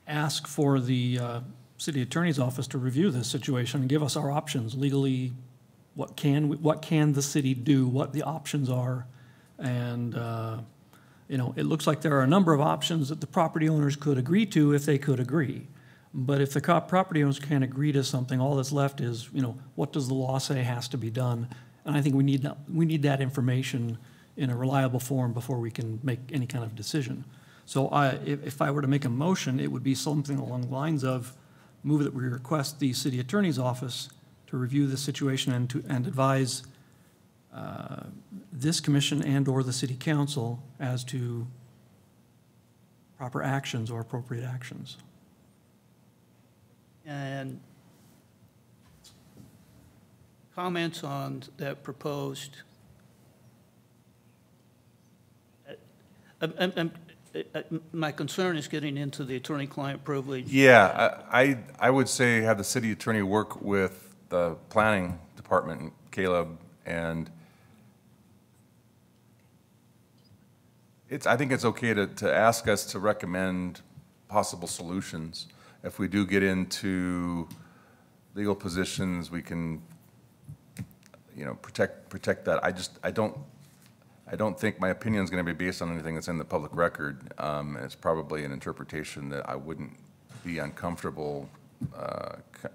ask for the city attorney's office to review this situation and give us our options legally. What can the city do? What the options are? And it looks like there are a number of options that the property owners could agree to if they could agree. But if the property owners can't agree to something, all that's left is, what does the law say has to be done? And I think we need that information in a reliable form before we can make any kind of decision. So if I were to make a motion, it would be something along the lines of move that we request the city attorney's office to review the situation and advise this commission and/or the city council as to proper actions or appropriate actions. And comments on that proposed. My concern is getting into the attorney-client privilege. Yeah, I would say have the city attorney work with the planning department, Caleb, and I think it's okay to ask us to recommend possible solutions. If we do get into legal positions, we can, you know, protect that. I don't think my opinion is going to be based on anything that's in the public record. It's probably an interpretation that I wouldn't be uncomfortable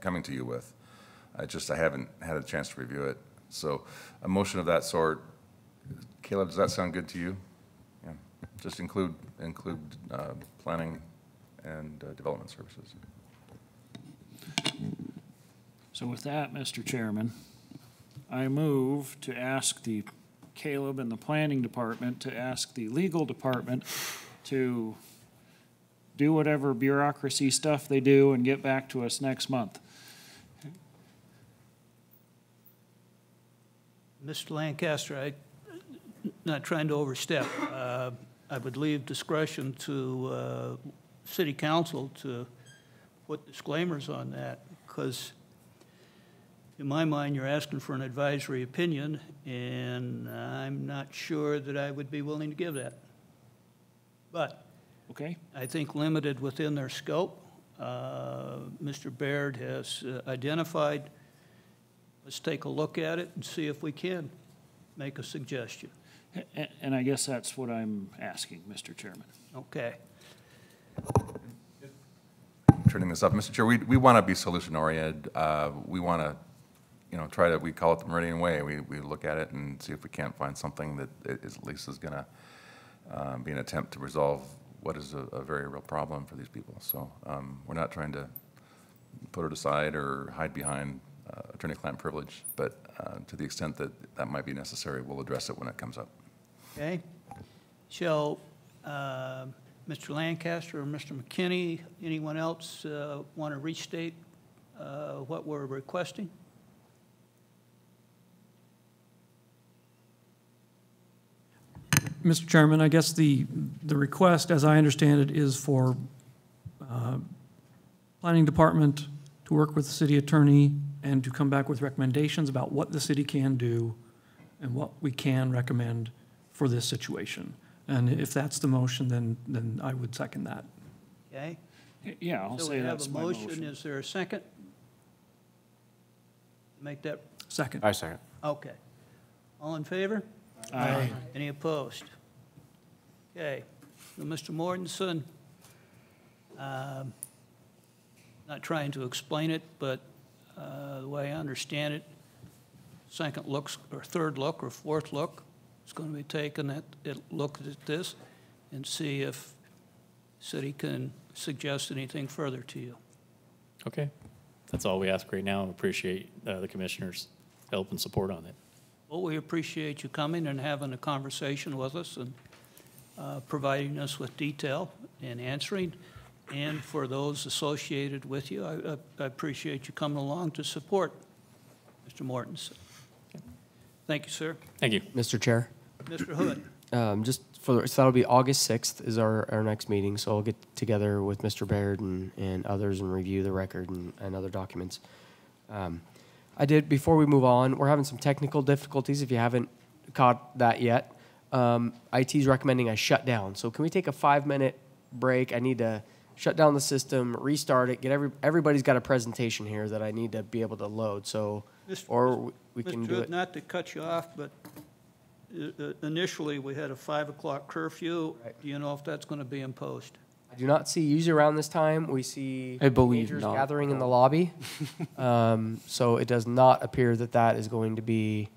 coming to you with. I haven't had a chance to review it. So a motion of that sort, Caleb, does that sound good to you? Yeah. Just include planning and development services. So with that, Mr. Chairman, I move to ask the Caleb and the planning department to ask the legal department to do whatever bureaucracy stuff they do and get back to us next month. Mr. Lancaster, not trying to overstep, I would leave discretion to city council to put disclaimers on that, because in my mind, you're asking for an advisory opinion, and I'm not sure that I would be willing to give that. But Okay? I think limited within their scope. Mr. Baird has identified. Let's take a look at it and see if we can make a suggestion. And I guess that's what I'm asking, Mr. Chairman. Okay. Turning this up, Mr. Chair, we want to be solution oriented. We want to, you know, try to, we call it the Meridian Way. We look at it and see if we can't find something that at least is going to be an attempt to resolve what is a very real problem for these people. So we're not trying to put it aside or hide behind attorney-client privilege, but to the extent that that might be necessary, we'll address it when it comes up. Okay. Shall Mr. Lancaster or Mr. McKinney, anyone else want to restate what we're requesting? Mr. Chairman, I guess the request, as I understand it, is for Planning Department to work with the city attorney and to come back with recommendations about what the city can do and what we can recommend for this situation. And if that's the motion, then I would second that. Okay. Yeah, I'll say that's my So we have a motion. motion. Is there a second? Make that, Second. I second. okay. All in favor? Aye. Any opposed? Okay. So Mr. Mortensen, not trying to explain it, but the way I understand it, second looks, or third look, or fourth look, is going to be taken at look at this and see if city can suggest anything further to you. Okay. That's all we ask right now. Appreciate the commissioners' help and support on it. Well, we appreciate you coming and having a conversation with us and providing us with detail and answering. And for those associated with you, I appreciate you coming along to support Mr. Mortensen. Thank you, sir. Thank you. Mr. Chair, Mr. Hood. just so that'll be August 6th is our next meeting, so I'll get together with Mr. Baird and others and review the record and other documents. Before we move on, we're having some technical difficulties if you haven't caught that yet. IT's recommending I shut down, so can we take a 5-minute break? I need to shut down the system, restart it, everybody's got a presentation here that I need to be able to load, so, or we can Mr. do Hood, it. not to cut you off, but initially, we had a 5 o'clock curfew. Right. Do you know if that's going to be imposed? I do not see, usually around this time, we see I believe teenagers not. gathering in the lobby. So it does not appear that that is going to be,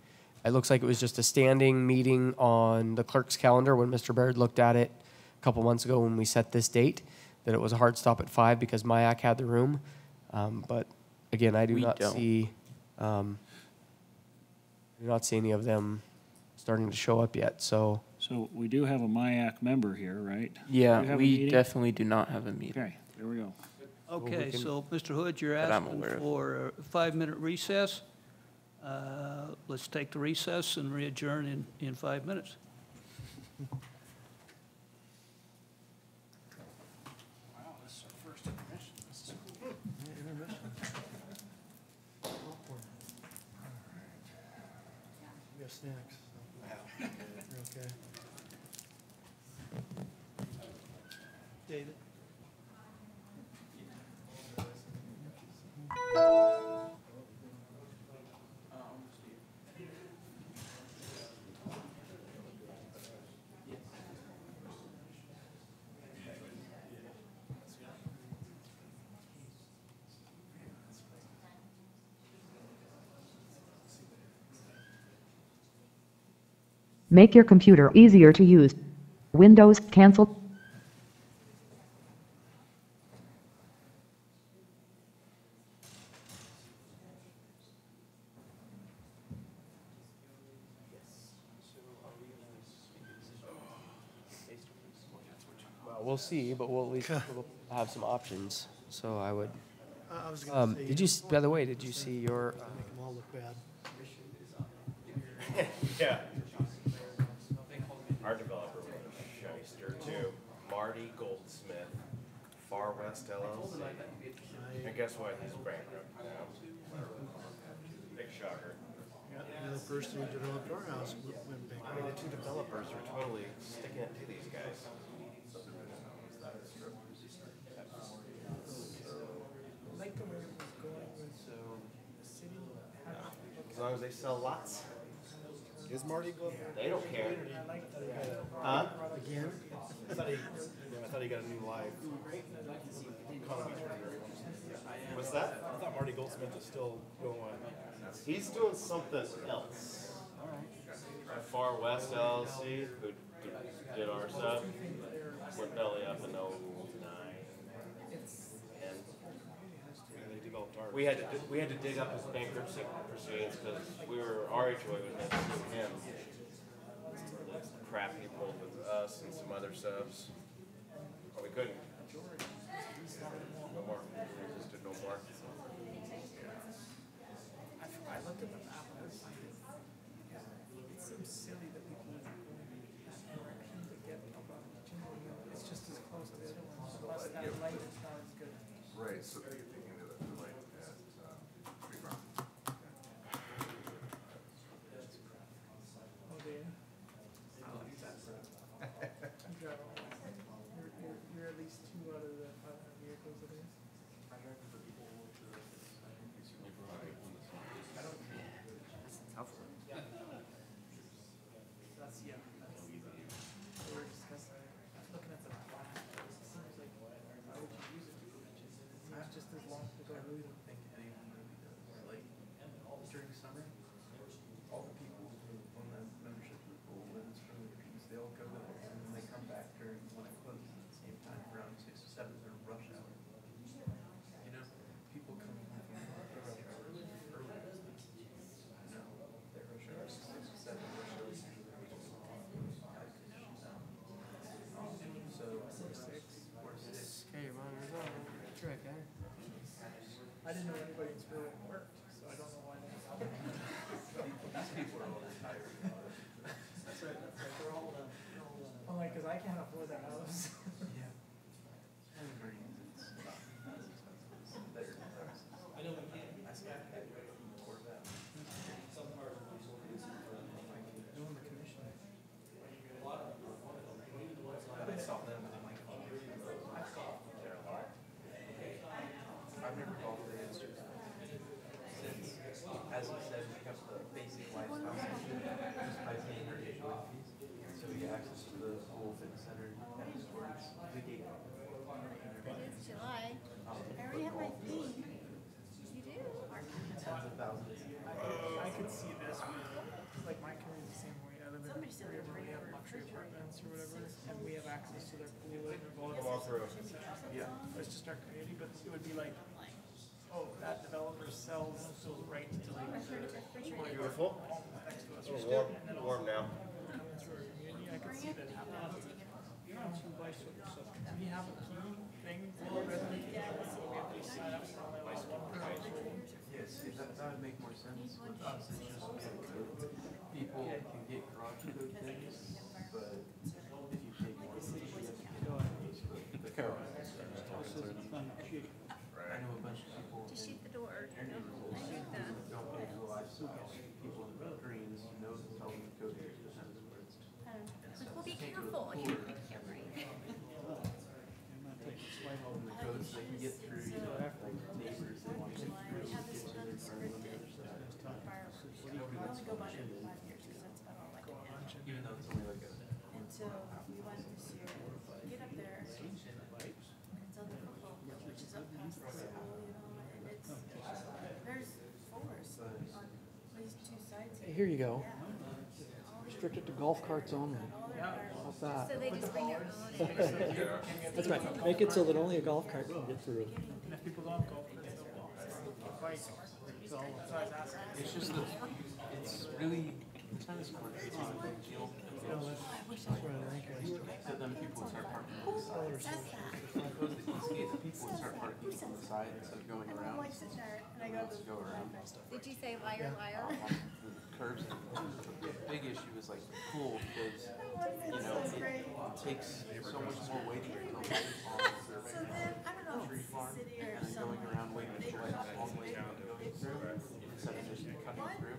it looks like it was just a standing meeting on the clerk's calendar when Mr. Baird looked at it a couple months ago when we set this date, that it was a hard stop at 5 because MIAC had the room. But again, I do We not don't. see any of them starting to show up yet, so. So we do have a MIAC member here, right? Yeah, Do you have a we meeting? definitely do not have a meeting. Okay, there we go. Okay, so, Mr. Hood, you're That I'm asking aware of. for a 5-minute recess. Let's take the recess and re-adjourn in 5 minutes. We got snacks. You're okay. David? Make your computer easier to use. Windows, cancel. Well, we'll see, but we'll at least we'll have some options. So I would. I was going to say. Did you, by the way, did you see your? Make them all look bad. Yeah. Our developer was a shyster too. Marty Goldsmith, Far West LLC. And guess what? He's bankrupt now. Big shocker. Yeah, the person who developed our house went I mean, bankrupt. the two developers are totally sticking it to these guys. As long as they sell lots. Is Marty going? They don't care. Huh? Again? I thought he got a new life. What's that? I thought Marty Goldsmith is still going. He's doing something else. Far West LLC, who did our stuff, went belly up in 09. And we had to dig up his bankruptcy proceedings because our HOA was meant to sue him. That's the crap he pulled with us and some other subs. But we couldn't. No more. We just did no more. I looked at the map and it seems silly that people would to get above it's just as close as it was. Unless that light is not as good. Right, so you're thinking of the light at Tree Farm. Oh, do you? I like that. You're at least 2 out of the 500 vehicles it is. That's, yeah. We were discussing, looking at the plan, it seems like, why would you use it? It's just as long to go. I really don't think anyone really does. Like, during summer, all the people who own that membership group will live in Spring Creek, they all go there, and then they come back during, when it closes at the same time, around 6 to 7, they're rush hour. You know, people come home from work, they're rush hour early. No, their rush hour is 6 to 7, rush hour is usually so 4-6. Okay, runners on. Trick, eh? I didn't know anybody in Spurway worked, so I don't know why they. These people are all retired. That's right. They're all. I'm like, because I can't afford that house. Yeah. I know we can't. I said I had Corvette. Some parts of doing the commission. I've been stopping them with my car. I've stopped there a lot. I've never called for the answers. Since, as he said, we have the basic lifestyle section just by paying our HOA fees. So we get access to the whole fitness center and sports. The gate. It's July. I already have my theme. You do? Tens of thousands. I could see this with, like, my community the same way. I live in an area where we have luxury apartments or whatever, and we have access to their pool and their volleyball. Yeah, it's just our community, but it would be like, oh, that developer sells those right to like Beautiful. next to us. It's a little warm now. Coming through our community, I could see that happening. So we have a key thing for residents, so we have to sign up for all my license. Yes, that would make more sense with us. It's just people can get garage code things, but if you take more, you have to get the code. I know a bunch of people. To shoot the door. I think that. Don't pay the lifestyle. People in the greens, you know, tell them the code here. Like, well, be careful. You can't write. The codes they can get through, you know, like neighbors, they want to get through. We have this unscripted fireworks. We only go by it for 5 years because that's about all I can handle. Even though it's only like a. And so we went this year, get up there, it's on the football field, which is up past the school, you know, and it's, there's fours on these 2 sides. Here you go. Yeah. restrict it to golf carts only. How's that? So they just bring their own. That's right. Make it so that only a golf cart can get through. And if people don't go, they'll walk. Bike. So I was asking. It's just that it's really tennis court. It's not a big deal. So then people would start parking on the side. Says that. Because the east gate, people would start parking on the side instead of going around. Like sit there and I go Let's go around. did you say liar, liar? The curbs, the big issue is like the pool because, you know, it takes so much more weight to come on So then, I don't know if tree it's farm the city or and then going somewhere. around waiting for like a long way to go through instead of just cutting through.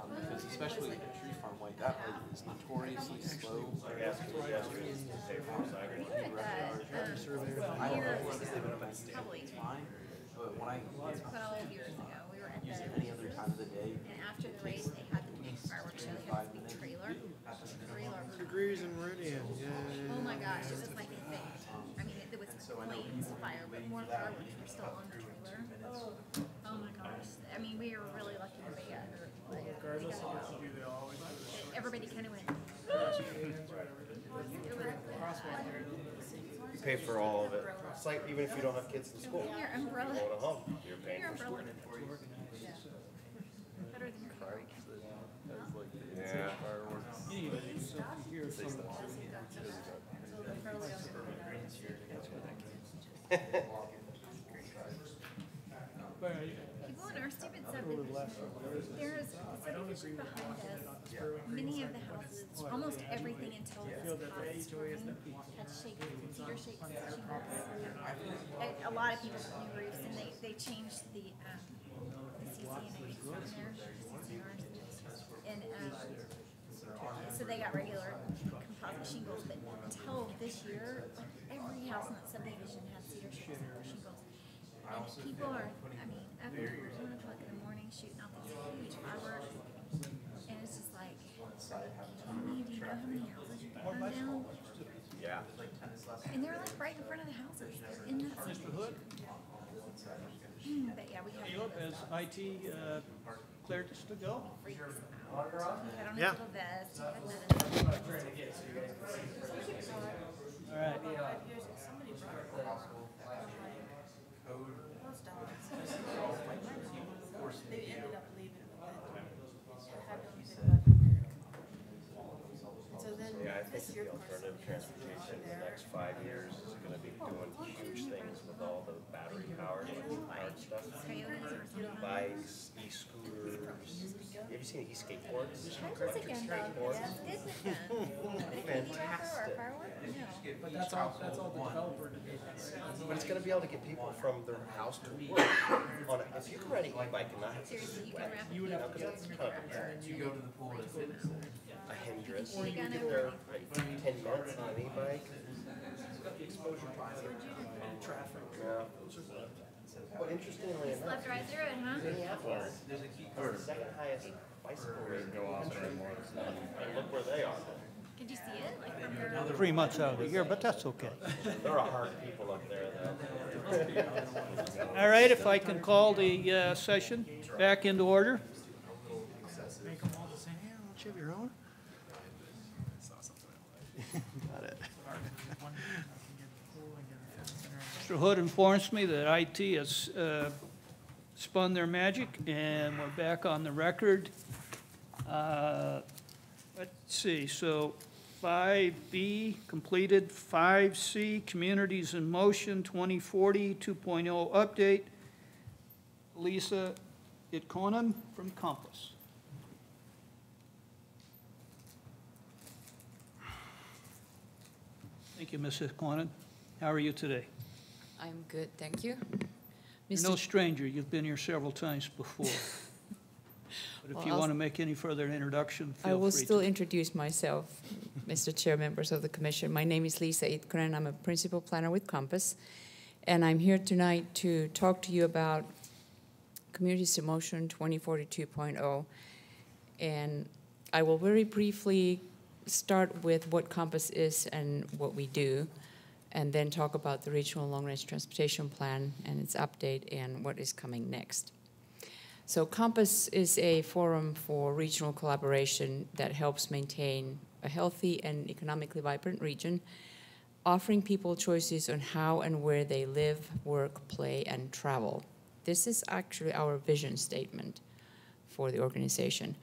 Because especially a tree farm like that, like, is notoriously slow. Probably Fine, but when I 12 years ago, we were at use it the, any other time of the day, and after the race, they had the big fireworks show, they had this big trailer. Degrees in Meridian, Oh my gosh, it was like a thing. I mean, there was planes of fire, but more fireworks were still on the trailer. Oh my gosh, I mean, we were really lucky to be at it. Everybody kind of went. You pay for all of it. It's like even if you don't have kids in school. Your umbrella. Going to home, you're paying Your for umbrella. school. Better than car, I guess. Yeah. People in our stupid subdivision, there's a subdivision behind us, many of the houses, almost everything until this past spring had cedar shakes shingles. A lot of people put new roofs and they changed the CCNA on there, CCNRs. And so they got regular composite shingles, but until this year, every house in that subdivision had cedar shingles. And people are, I mean, up at 1 o'clock in the morning shooting out these huge fireworks. And it's just like, Kenny, do you know how many houses you can burn down? Yeah. And they're like right in front of the houses. They're in that subdivision. But yeah, we have. Caleb, has IT cleared us to go? I don't Yeah. have a vest. I had that. All right. They ended up leaving So then Yeah, I think the alternative transportation in the next 5 years is gonna be doing huge things with all the battery powered, electric powered stuff. Bikes, e-scooters. Have you seen e-skateboards? I was again though, yes, did with them. Fantastic. But that's all the developer to do. But it's gonna be able to get people from their house to work on a, if you can ride an e-bike and not have to Seriously, you can sweat, wrap you know, cause that's kind of apparent. you go to the pool, it's A hindrance. Or You you get gonna- there like 10 minutes on an e-bike. Yeah. Well, interestingly enough, Slept right through it, huh? Minneapolis has the second highest bicycle rate go off anymore. And look where they are. Could you see it? Like from your. 3 months out of the year, but that's okay. They're a hard people up there, though. All right, if I can call the session back into order. Make them all the same. Yeah, don't you have your own? Got it. Mr. Hood informs me that IT has spun their magic, and we're back on the record. Let's see, so 5B completed, 5C Communities in Motion 2040 2.0 update. Lisa Itkonen from Compass. Thank you, Ms. Itkonen. How are you today? I'm good, thank you. You're no stranger, you've been here several times before. But if Well, you I'll- want to make any further introduction, I feel will free still to. introduce myself, Mr. Chair, members of the commission. My name is Lisa Itkonen. I'm a principal planner with Compass, and I'm here tonight to talk to you about Communities in Motion 2040 2.0. And I will very briefly start with what Compass is and what we do, and then talk about the Regional Long Range Transportation Plan and its update and what is coming next. So Compass is a forum for regional collaboration that helps maintain a healthy and economically vibrant region, offering people choices on how and where they live, work, play, and travel. This is actually our vision statement for the organization.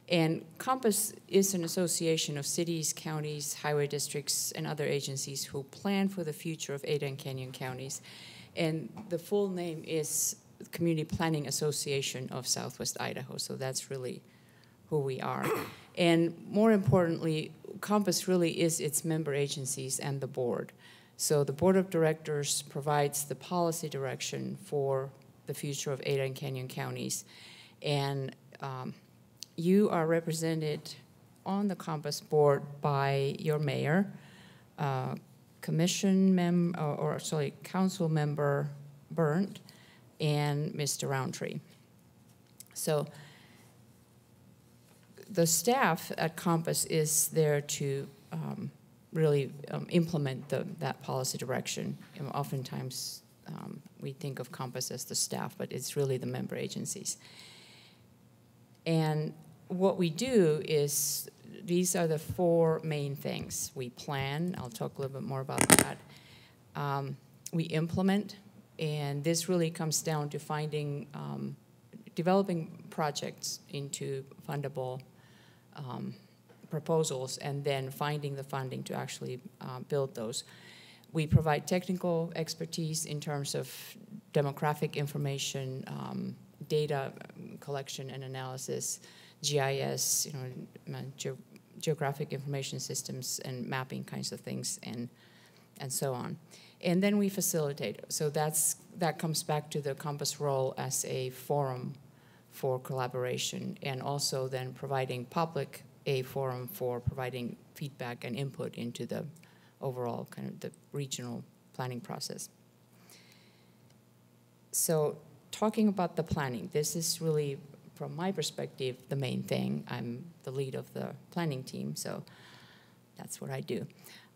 And Compass is an association of cities, counties, highway districts, and other agencies who plan for the future of Ada and Canyon counties. And the full name is Community Planning Association of Southwest Idaho, so that's really who we are. And more importantly, Compass really is its member agencies and the board. So the board of directors provides the policy direction for the future of Ada and Canyon counties. And you are represented on the Compass board by your mayor, council member Berndt, and Mr. Roundtree. So the staff at Compass is there to really implement that policy direction. And oftentimes we think of Compass as the staff, but it's really the member agencies. And what we do is, these are the four main things. We plan, I'll talk a little bit more about that. We implement, and this really comes down to finding, developing projects into fundable proposals, and then finding the funding to actually build those. We provide technical expertise in terms of demographic information, data collection and analysis, GIS, geographic information systems and mapping kinds of things, and so on. And then we facilitate. So that comes back to the Compass role as a forum for collaboration, and also then providing public a forum for providing feedback and input into the overall kind of the regional planning process. So talking about the planning, this is really, from my perspective, the main thing. I'm the lead of the planning team, so that's what I do.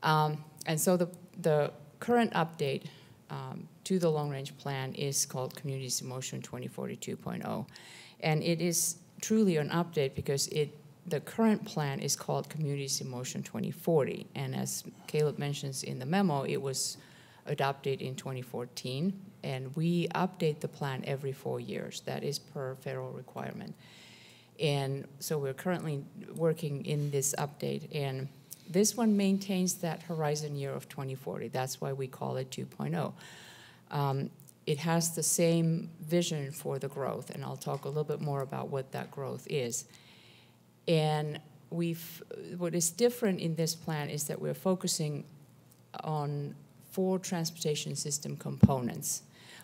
And so the current update to the long-range plan is called Communities in Motion 2042.0. And it is truly an update because the current plan is called Communities in Motion 2040. And as Caleb mentions in the memo, it was adopted in 2014. And we update the plan every 4 years. That is per federal requirement. And so we're currently working in this update. And this one maintains that horizon year of 2040. That's why we call it 2.0. It has the same vision for the growth, and I'll talk a little bit more about what that growth is. And what is different in this plan is that we're focusing on 4 transportation system components.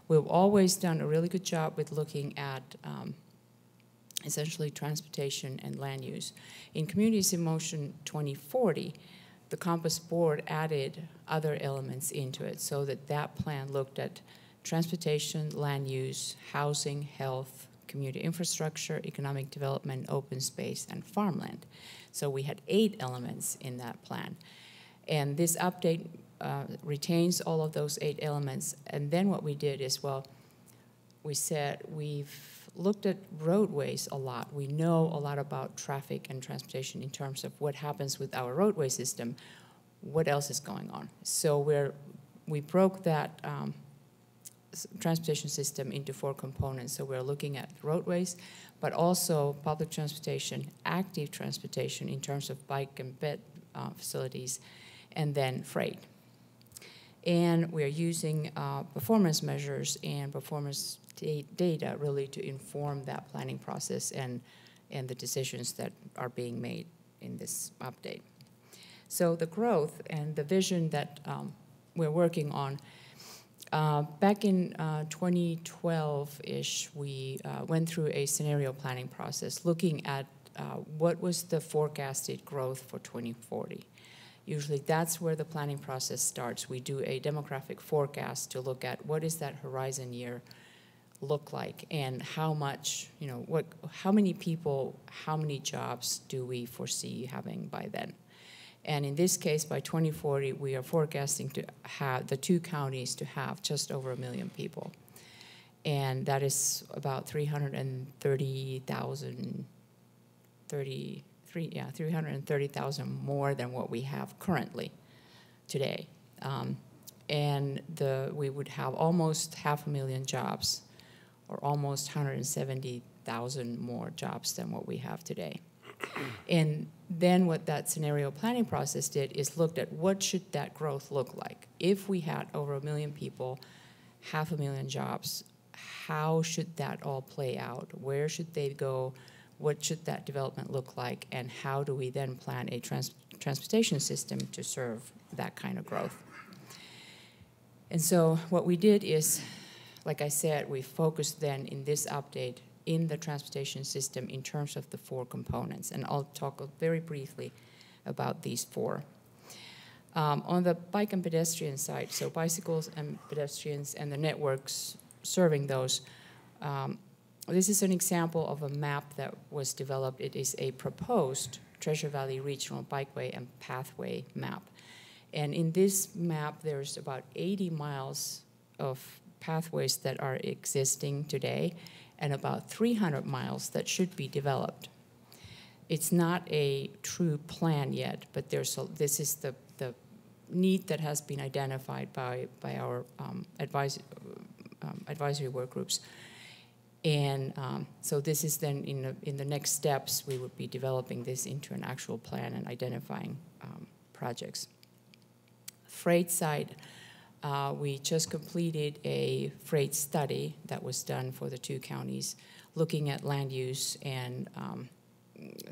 We've always done a really good job with looking at essentially transportation and land use. In Communities in Motion 2040, the Compass board added other elements into it so that plan looked at transportation, land use, housing, health, community infrastructure, economic development, open space, and farmland. So we had 8 elements in that plan. And this update retains all of those 8 elements. And then what we did is, well, we said we've looked at roadways a lot. We know a lot about traffic and transportation in terms of what happens with our roadway system. What else is going on? So we broke that transportation system into 4 components. So we're looking at roadways, but also public transportation, active transportation in terms of bike and bed facilities, and then freight. And we're using performance measures and performance data really to inform that planning process and the decisions that are being made in this update. So the growth and the vision that we're working on, back in 2012-ish, we went through a scenario planning process looking at what was the forecasted growth for 2040. Usually that's where the planning process starts. We do a demographic forecast to look at what is that horizon year look like and how much, how many people, how many jobs do we foresee having by then. And in this case, by 2040, we are forecasting to have the 2 counties to have just over 1 million people. And that is about 330,000 more than what we have currently today. And we would have almost 500,000 jobs, or almost 170,000 more jobs than what we have today. And then what that scenario planning process did is looked at what should that growth look like. If we had over 1 million people, 500,000 jobs, how should that all play out? Where should they go? What should that development look like? And how do we then plan a transportation system to serve that kind of growth? And so what we did is, like I said, we focused then in this update in the transportation system in terms of the 4 components. And I'll talk very briefly about these 4. On the bike and pedestrian side, so bicycles and pedestrians and the networks serving those, this is an example of a map that was developed. It is a proposed Treasure Valley Regional Bikeway and Pathway map. And in this map, there's about 80 miles of pathways that are existing today and about 300 miles that should be developed. It's not a true plan yet, but this is the need that has been identified by our advisory work groups. And so this is then in the next steps, we would be developing this into an actual plan and identifying projects. Freight side, we just completed a freight study that was done for the 2 counties, looking at land use and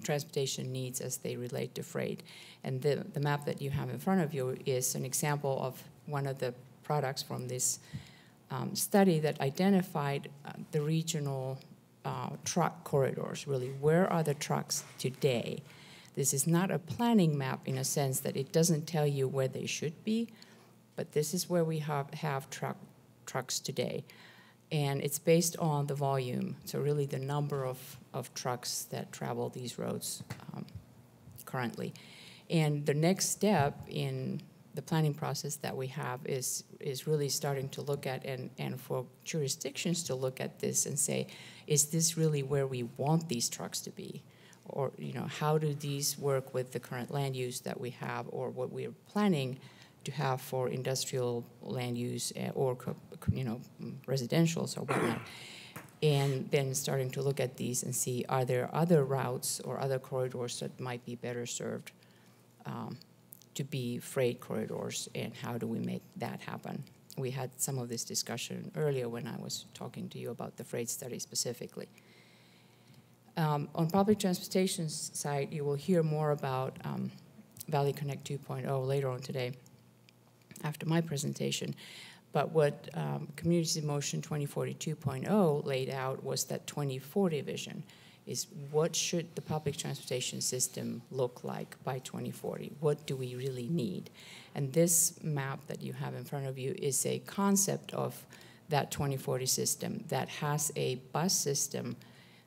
transportation needs as they relate to freight. And the map that you have in front of you is an example of one of the products from this study that identified the regional truck corridors, really. Where are the trucks today? This is not a planning map in a sense that it doesn't tell you where they should be, but this is where we have trucks today. And it's based on the volume, so really the number of trucks that travel these roads currently. And the next step in the planning process that we have is really starting to look at and for jurisdictions to look at this and say, is this really where we want these trucks to be? Or, how do these work with the current land use that we have or what we're planning to have for industrial land use or, residential or whatnot? And then starting to look at these and see, are there other routes or other corridors that might be better served to be freight corridors, and how do we make that happen? We had some of this discussion earlier when I was talking to you about the freight study specifically. On public transportation side, you will hear more about Valley Connect 2.0 later on today after my presentation. But what Communities in Motion 2040 2.0 laid out was that 2040 vision is what should the public transportation system look like by 2040? What do we really need? And this map that you have in front of you is a concept of that 2040 system that has a bus system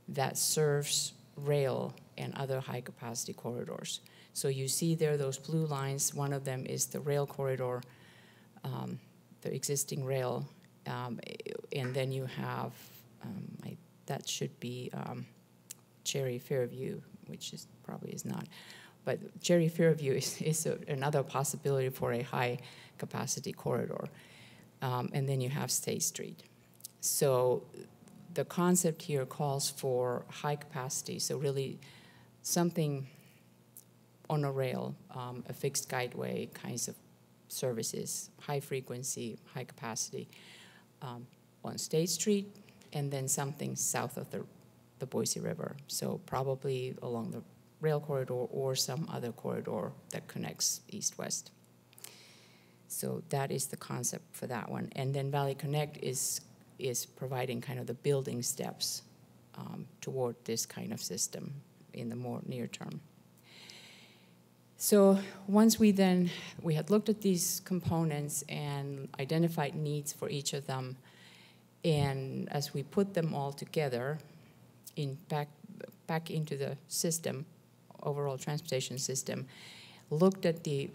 that serves rail and other high-capacity corridors. So you see there those blue lines. One of them is the rail corridor, the existing rail, and then you have, that should be Cherry Fairview, which probably is not. But Cherry Fairview is another possibility for a high-capacity corridor. And then you have State Street. So the concept here calls for high capacity, so really something on a rail, a fixed guideway kinds of services, high frequency, high capacity on State Street, and then something south of the Boise River. So probably along the rail corridor or some other corridor that connects east-west. So that is the concept for that one. And then Valley Connect is providing kind of the building steps toward this kind of system in the more near term. So once we had looked at these components and identified needs for each of them, and as we put them all together back into the system, overall transportation system, looked at the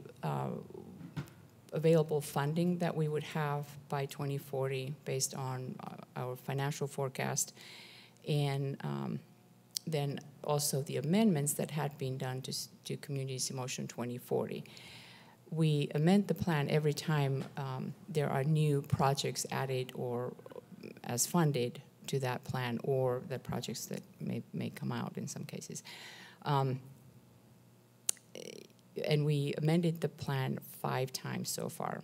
available funding that we would have by 2040 based on our financial forecast, and then also the amendments that had been done to Community Motion 2040. We amend the plan every time there are new projects added or as funded to that plan, or the projects that may come out in some cases. And we amended the plan 5 times so far.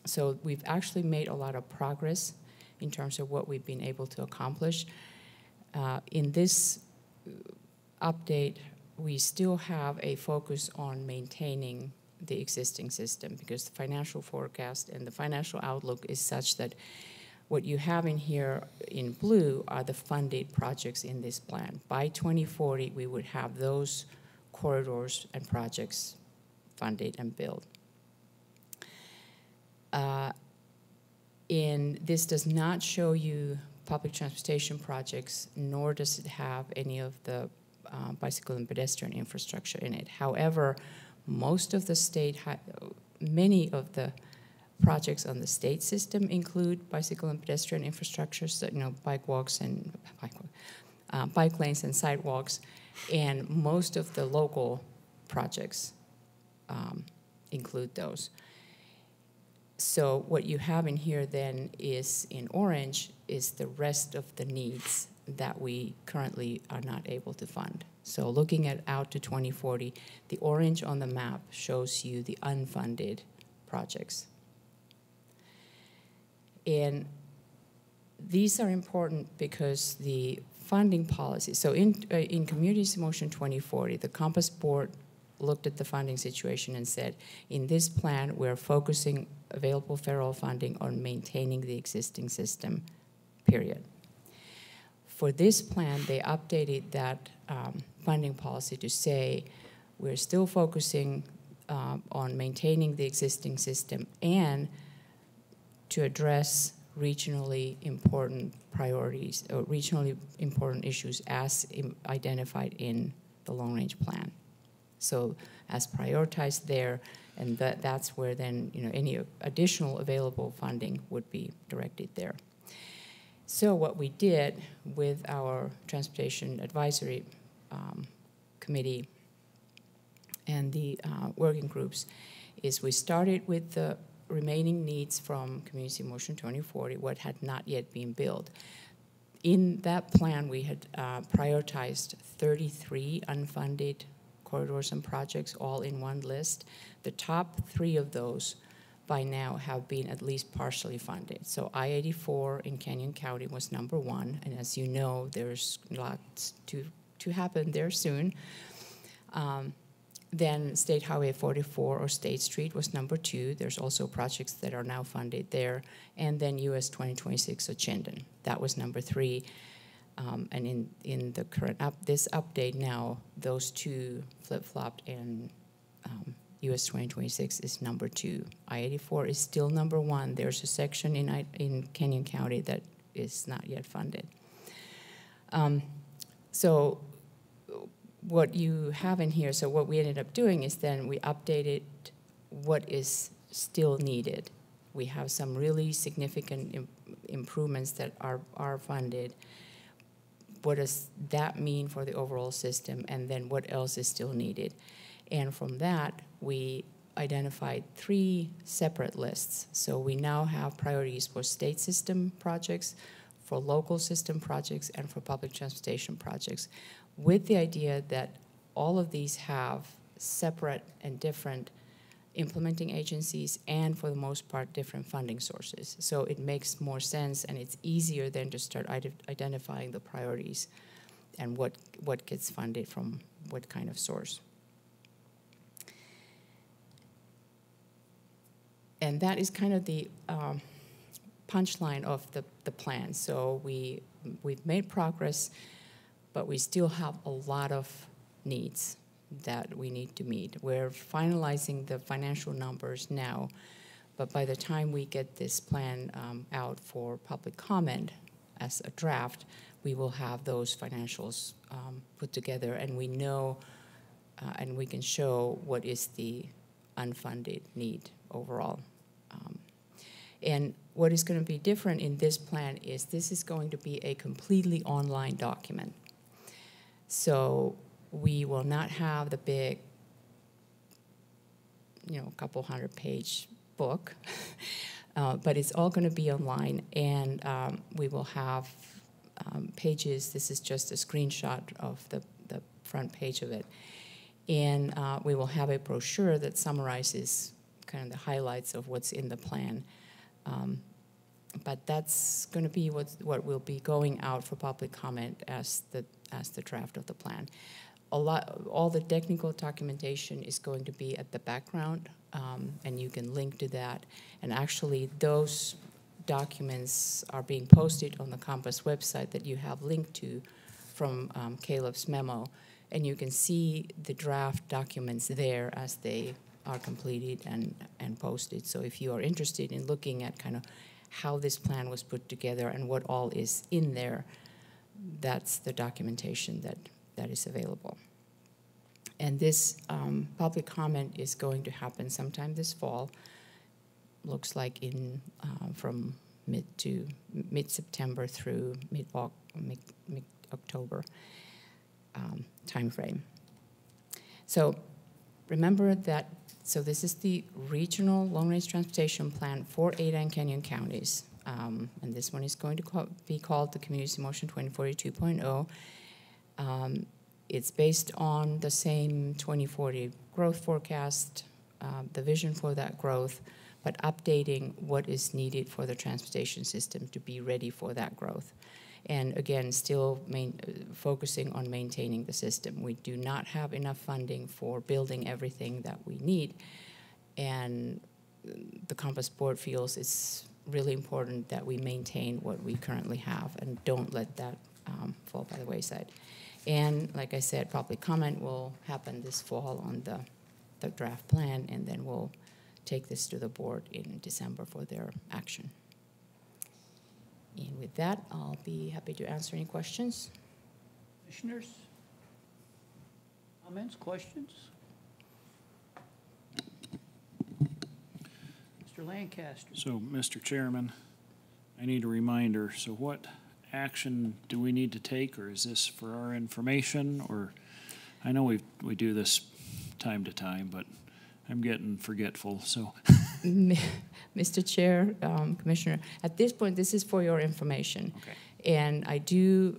So we've actually made a lot of progress in terms of what we've been able to accomplish. In this update, we still have a focus on maintaining the existing system, because the financial forecast and the financial outlook is such that what you have in here in blue are the funded projects in this plan. By 2040, we would have those corridors and projects funded and built. And this does not show you public transportation projects, nor does it have any of the bicycle and pedestrian infrastructure in it. However, most of the many of the projects on the state system include bicycle and pedestrian infrastructure, so, bike walks and bike lanes and sidewalks, and most of the local projects include those. So what you have in here then is, in orange, is the rest of the needs that we currently are not able to fund. So looking out to 2040, the orange on the map shows you the unfunded projects. And these are important because the funding policy, so in Community Motion 2040, the Compass Board looked at the funding situation and said, in this plan, we're focusing available federal funding on maintaining the existing system, period. For this plan, they updated that funding policy to say, we're still focusing on maintaining the existing system and to address regionally important priorities or regionally important issues as identified in the long-range plan. So as prioritized there, and that's where then any additional available funding would be directed there. So what we did with our Transportation Advisory Committee and the working groups is we started with the remaining needs from Community Motion 2040, what had not yet been built. In that plan, we had prioritized 33 unfunded corridors and projects all in one list. The top 3 of those by now have been at least partially funded. So I-84 in Canyon County was number 1, and as you know, there's lots to happen there soon. Then State Highway 44 or State Street was number 2. There's also projects that are now funded there. And then US 2026 Ochenden, that was number 3. And in the current this update now, those 2 flip-flopped, and US 2026 is number 2. I-84 is still number 1. There's a section in Canyon County that is not yet funded. So what you have in here, so what we ended up doing is then we updated what is still needed. We have some really significant improvements that are funded. What does that mean for the overall system, and then what else is still needed? And from that, we identified 3 separate lists. So we now have priorities for state system projects, for local system projects, and for public transportation projects, with the idea that all of these have separate and different implementing agencies and, for the most part, different funding sources. So it makes more sense, and it's easier then to start identifying the priorities and what gets funded from what kind of source. And that is kind of the punchline of the plan. So we've made progress, but we still have a lot of needs that we need to meet. We're finalizing the financial numbers now, but by the time we get this plan out for public comment as a draft, we will have those financials put together, and we know and we can show what is the unfunded need overall. And what is going to be different in this plan is this is going to be a completely online document. So we will not have the big, couple 100-page book, but it's all going to be online, and we will have pages. This is just a screenshot of the front page of it. And we will have a brochure that summarizes kind of the highlights of what's in the plan. But that's going to be what will be going out for public comment as the draft of the plan. All the technical documentation is going to be at the background, and you can link to that. And actually, those documents are being posted on the Compass website that you have linked to from Caleb's memo. And you can see the draft documents there as they are completed and posted. So if you are interested in looking at kind of how this plan was put together and what all is in there, that's the documentation that is available. And this public comment is going to happen sometime this fall. Looks like from mid-September through mid-October timeframe. So remember that, so this is the regional long-range transportation plan for Ada and Canyon counties. And this one is going to be called the Community Motion 2040 2.0. It's based on the same 2040 growth forecast, the vision for that growth, but updating what is needed for the transportation system to be ready for that growth. And again, still focusing on maintaining the system. We do not have enough funding for building everything that we need. And the Compass Board feels it's really important that we maintain what we currently have and don't let that fall by the wayside. And like I said, public comment will happen this fall on the draft plan, and then we'll take this to the board in December for their action. And with that, I'll be happy to answer any questions. Commissioners? Comments, questions? Mr. Lancaster? So, Mr. Chairman, I need a reminder. So what action do we need to take, or is this for our information? Or I know we do this time to time, but I'm getting forgetful, so. Mr. Chair, Commissioner, at this point, this is for your information. Okay. And I do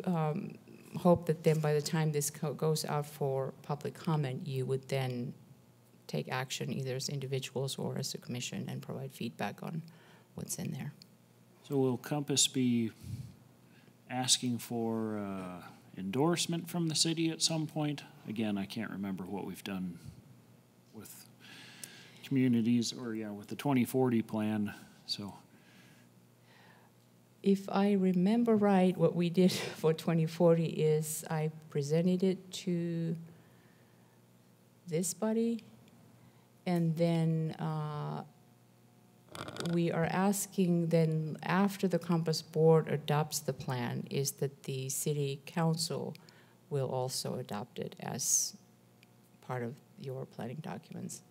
hope that then by the time this goes out for public comment, you would then take action either as individuals or as a commission and provide feedback on what's in there. So will Compass be asking for endorsement from the city at some point? Again, I can't remember what we've done with communities or with the 2040 plan, so. If I remember right, what we did for 2040 is I presented it to this body, and then we are asking then after the Compass Board adopts the plan is that the City Council will also adopt it as part of your planning documents.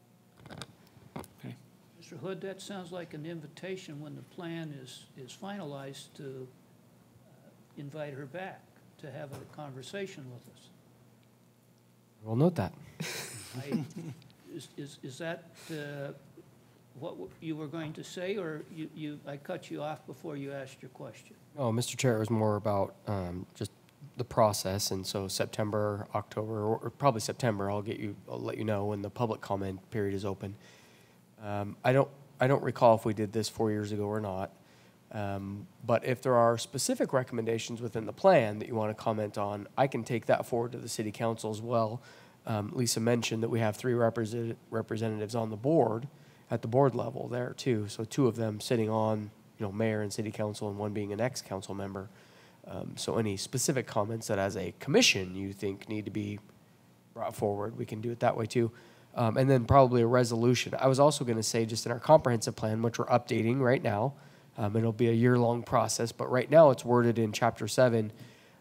Okay. Mr. Hood, that sounds like an invitation when the plan is finalized to invite her back to have a conversation with us. We'll note that. Is that what you were going to say, or I cut you off before you asked your question? Oh, Mr. Chair, it was more about just the process, and so September, October, or probably September, I'll let you know when the public comment period is open. I don't recall if we did this 4 years ago or not, but if there are specific recommendations within the plan that you want to comment on, I can take that forward to the City Council as well. Lisa mentioned that we have 3 representatives on the board at the board level there too, so 2 of them sitting on, mayor and City Council, and 1 being an ex-council member. So any specific comments that as a commission you think need to be brought forward, we can do it that way too. And then probably a resolution. I was also going to say just in our comprehensive plan, which we're updating right now, it'll be a year-long process, but right now it's worded in Chapter 7,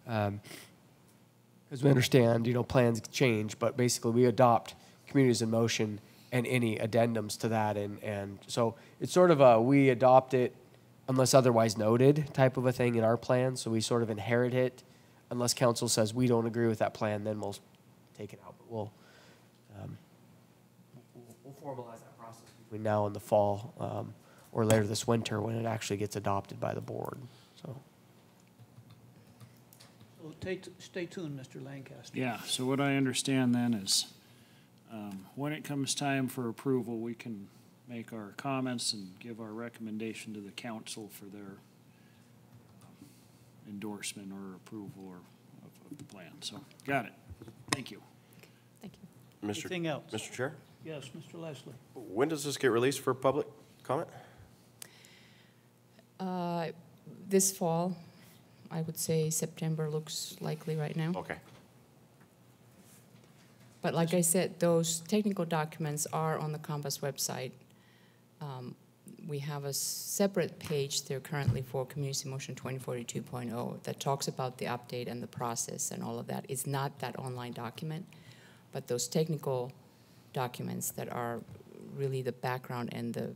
because we understand, plans change, but basically we adopt communities in motion and any addendums to that. And so it's sort of we adopt it unless otherwise noted type of a thing in our plan. So we sort of inherit it. Unless council says we don't agree with that plan, then we'll take it out. But we'll formalize that process between now and the fall, or later this winter when it actually gets adopted by the board. So. So stay tuned, Mr. Lancaster. Yeah, so what I understand then is, when it comes time for approval, we can make our comments and give our recommendation to the council for their endorsement or approval or of the plan. So, got it. Thank you. Thank you. Anything else? Mr. Chair, Yes, Mr. Leslie. when does this get released for public comment? This fall, I would say September looks likely right now. Okay. But like I said, those technical documents are on the Compass website. We have a separate page there currently for Community Motion 2042.0 that talks about the update and the process and all of that. It's not that online document, but those technical documents that are really the background and the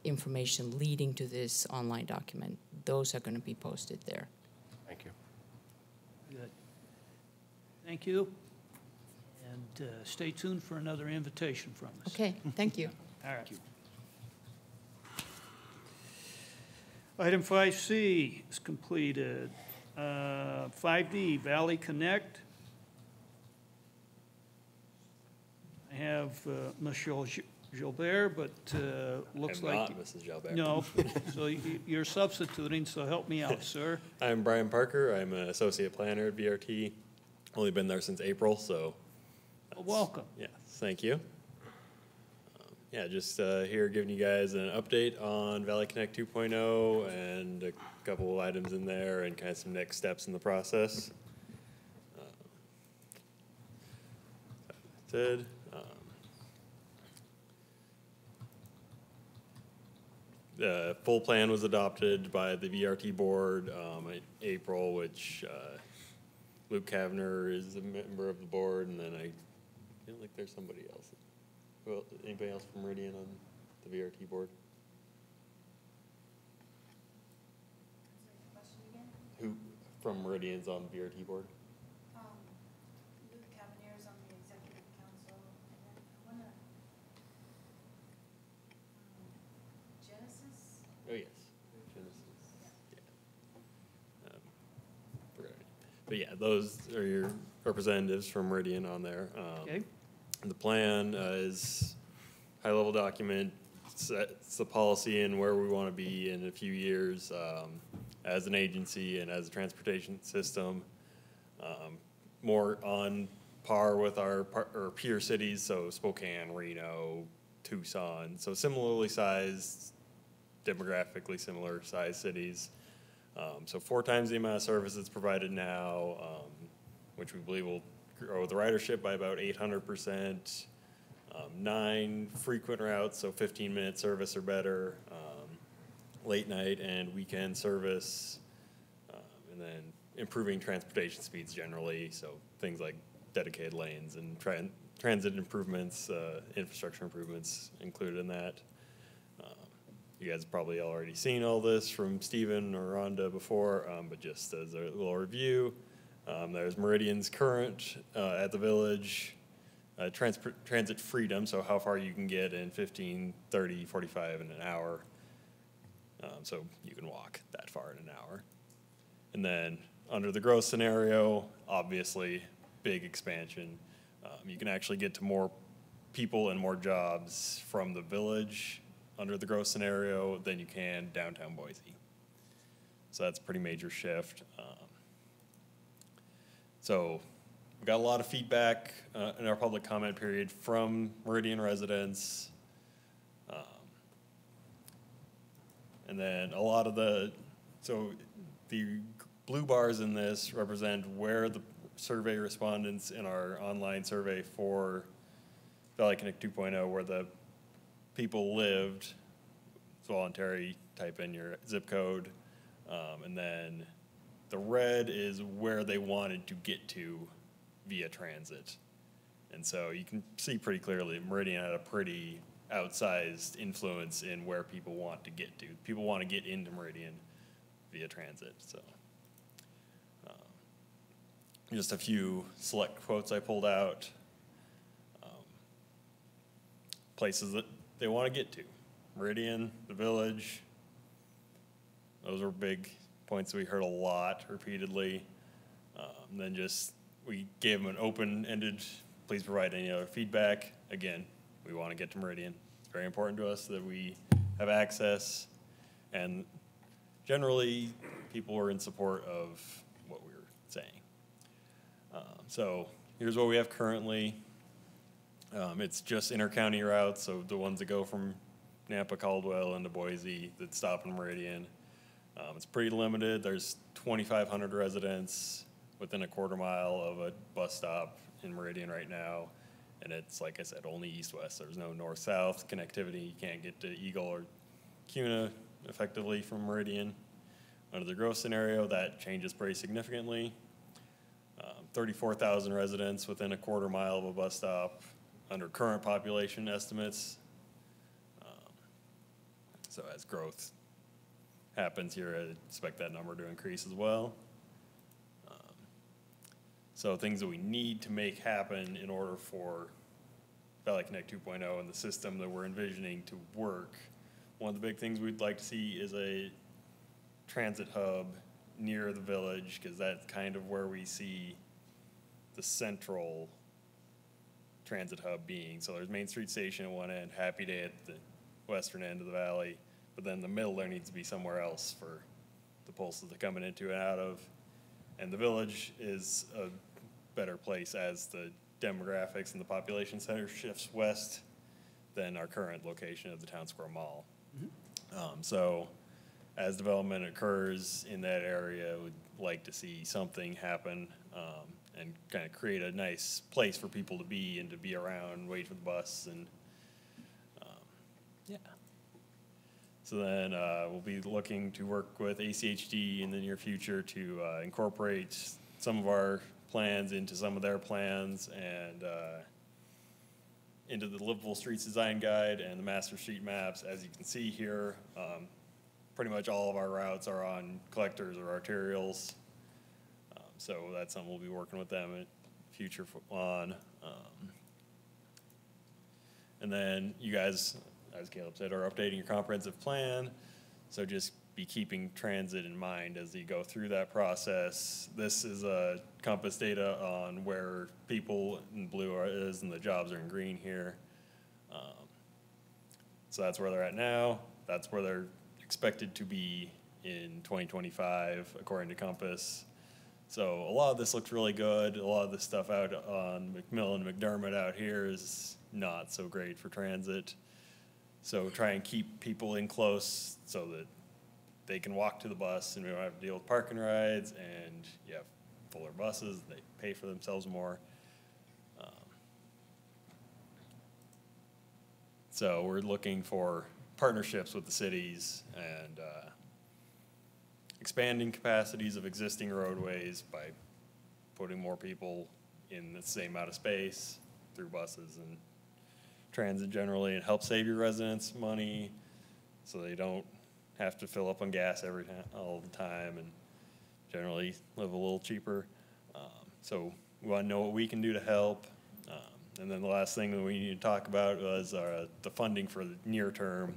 information leading to this online document, those are going to be posted there. Thank you. Good. Thank you. And stay tuned for another invitation from us. Okay, thank you. All right. Item 5C is completed. 5D, Valley Connect. I have Michelle Gilbert, but looks I'm like... not Mrs. Gilbert. No, so you're substituting, so help me out, sir. I'm Brian Parker. I'm an associate planner at VRT. Only been there since April, so... Welcome. Yes, thank you. Yeah, just here giving you guys an update on Valley Connect 2.0 and a couple of items in there and kind of some next steps in the process. Said, the full plan was adopted by the VRT board in April, which Luke Kavner is a member of the board, and then I feel like there's somebody else. Well, anybody else from Meridian on the VRT board? Who from Meridian's on the VRT board? Luke Cavanier's on the executive council, and then I wanna, Genesis? Oh, yes. Genesis. Yeah. Forgot her name. But yeah, those are your representatives from Meridian on there. Okay. The plan is high-level document, sets the policy and where we want to be in a few years as an agency and as a transportation system. More on par with our peer cities, so Spokane, Reno, Tucson. So similarly sized, demographically similar sized cities. So 4 times the amount of services provided now, which we believe will grow the ridership by about 800%. 9 frequent routes, so 15-minute service or better. Late night and weekend service. And then improving transportation speeds generally, so things like dedicated lanes and transit improvements, infrastructure improvements included in that. You guys have probably already seen all this from Stephen or Rhonda before, but just as a little review, there's Meridian's current at the village, transit freedom, so how far you can get in 15, 30, 45 in an hour. So you can walk that far in an hour. And then under the growth scenario, obviously, big expansion. You can actually get to more people and more jobs from the village under the growth scenario than you can downtown Boise. So that's a pretty major shift. So we got a lot of feedback in our public comment period from Meridian residents. And then a lot of the blue bars in this represent where the survey respondents in our online survey for Valley Connect 2.0, where the people lived. It's voluntary, type in your zip code. And then the red is where they wanted to get to via transit. And so you can see pretty clearly Meridian had a pretty outsized influence in where people want to get to. People want to get into Meridian via transit, so. Just a few select quotes I pulled out. Places that they want to get to. Meridian, the Village. Those were big points we heard a lot repeatedly. Then just, we gave them an open-ended, please provide any other feedback. Again, we want to get to Meridian. It's very important to us that we have access. And generally, people were in support of what we were saying. So here's what we have currently. It's just inter-county routes, so the ones that go from Nampa, Caldwell, into Boise that stop in Meridian. It's pretty limited. There's 2,500 residents within a quarter mile of a bus stop in Meridian right now. And it's, like I said, only east-west. There's no north-south connectivity. You can't get to Eagle or Kuna effectively from Meridian. Under the growth scenario, that changes pretty significantly. 34,000 residents within a quarter mile of a bus stop under current population estimates. So as growth happens here, I expect that number to increase as well. So things that we need to make happen in order for Valley Connect 2.0 and the system that we're envisioning to work. One of the big things we'd like to see is a transit hub near the Village, because that's kind of where we see the central transit hub being. So there's Main Street Station at one end, Happy Day at the western end of the valley, but then the middle there needs to be somewhere else for the pulses that are coming into and out of. And the Village is a better place as the demographics and the population center shifts west than our current location of the Town Square Mall. So as development occurs in that area, would like to see something happen and kind of create a nice place for people to be and to be around, wait for the bus, and yeah. So then we'll be looking to work with ACHD in the near future to incorporate some of our plans into some of their plans and into the Livable Streets Design Guide and the Master Street Maps. As you can see here, pretty much all of our routes are on collectors or arterials. So that's something we'll be working with them in future on. And then you guys, as Caleb said, are updating your comprehensive plan. So just be keeping transit in mind as you go through that process. This is a Compass data on where people in blue is and the jobs are in green here. So that's where they're at now. That's where they're expected to be in 2025, according to Compass. So a lot of this looks really good. A lot of the stuff out on McMillan and McDermott out here is not so great for transit. So try and keep people in close so that they can walk to the bus and we don't have to deal with parking rides, and you have fuller buses, they pay for themselves more. So we're looking for partnerships with the cities and expanding capacities of existing roadways by putting more people in the same amount of space through buses and transit generally, and help save your residents money so they don't have to fill up on gas all the time, and generally live a little cheaper. So we want to know what we can do to help. And then the last thing that we need to talk about was the funding for the near term.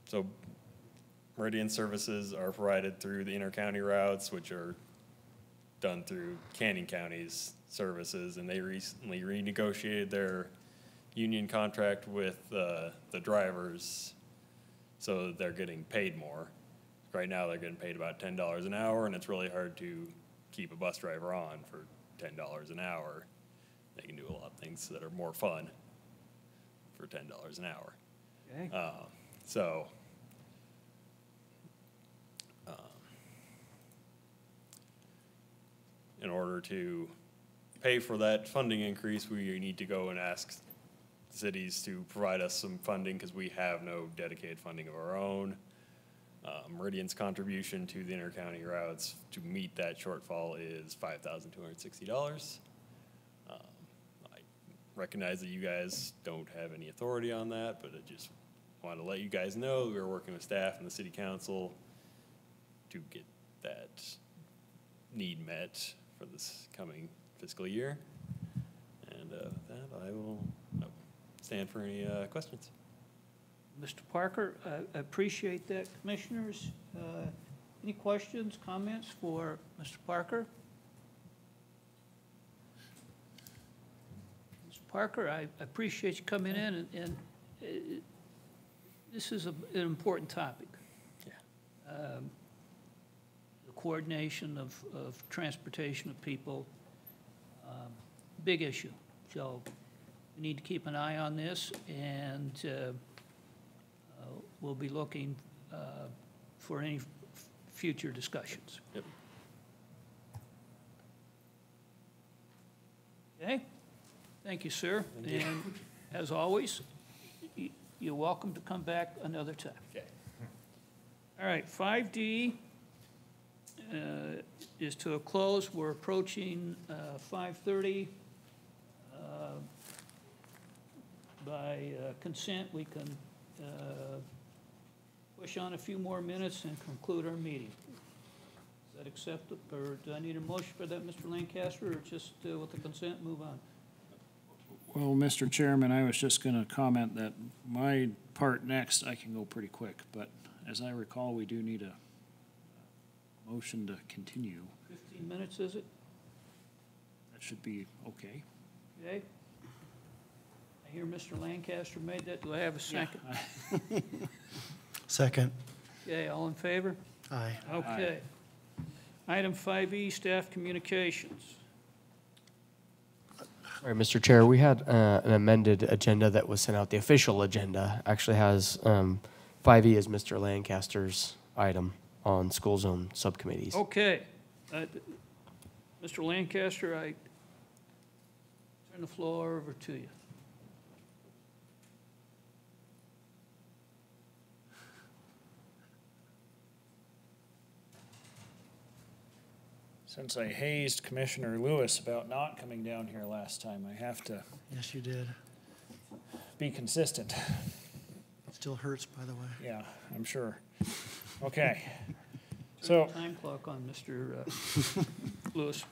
So Meridian services are provided through the inter-county routes, which are done through Canyon County's services, and they recently renegotiated their union contract with the drivers so that they're getting paid more. Right now, they're getting paid about $10 an hour, and it's really hard to keep a bus driver on for $10 an hour. They can do a lot of things that are more fun for $10 an hour. Okay. In order to pay for that funding increase, we need to go and ask cities to provide us some funding because we have no dedicated funding of our own. Meridian's contribution to the inter-county routes to meet that shortfall is $5,260. I recognize that you guys don't have any authority on that, but I just wanted to let you guys know we are working with staff and the city council to get that need met for this coming fiscal year. And with that, I will stand for any questions. Mr. Parker, I appreciate that. Commissioners, any questions, comments for Mr. Parker? Mr. Parker, I appreciate you coming in, and this is an important topic. Yeah. The coordination of transportation of people, big issue. So we need to keep an eye on this, and we'll be looking for any future discussions. Yep. Okay? Thank you, sir. And as always, you're welcome to come back another time. Okay. All right, 5D is to a close. We're approaching 5:30. By consent, we can push on a few more minutes and conclude our meeting. Is that acceptable, or do I need a motion for that, Mr. Lancaster, or just with the consent, move on? Well, Mr. Chairman, I was just going to comment that my part next, I can go pretty quick, but as I recall, we do need a motion to continue. 15 minutes, is it? That should be okay. Okay. I hear Mr. Lancaster made that. Do I have a second? Second. Okay, all in favor? Aye. Okay. Item 5E, staff communications. Sorry, Mr. Chair, we had an amended agenda that was sent out. The official agenda actually has 5E as Mr. Lancaster's item on school zone subcommittees. Okay. Mr. Lancaster, I turn the floor over to you. Since I hazed Commissioner Lewis about not coming down here last time, I have to Yes, you did. be consistent. It still hurts, by the way. Yeah, I'm sure. Okay. So, Time clock on Mr. Lewis.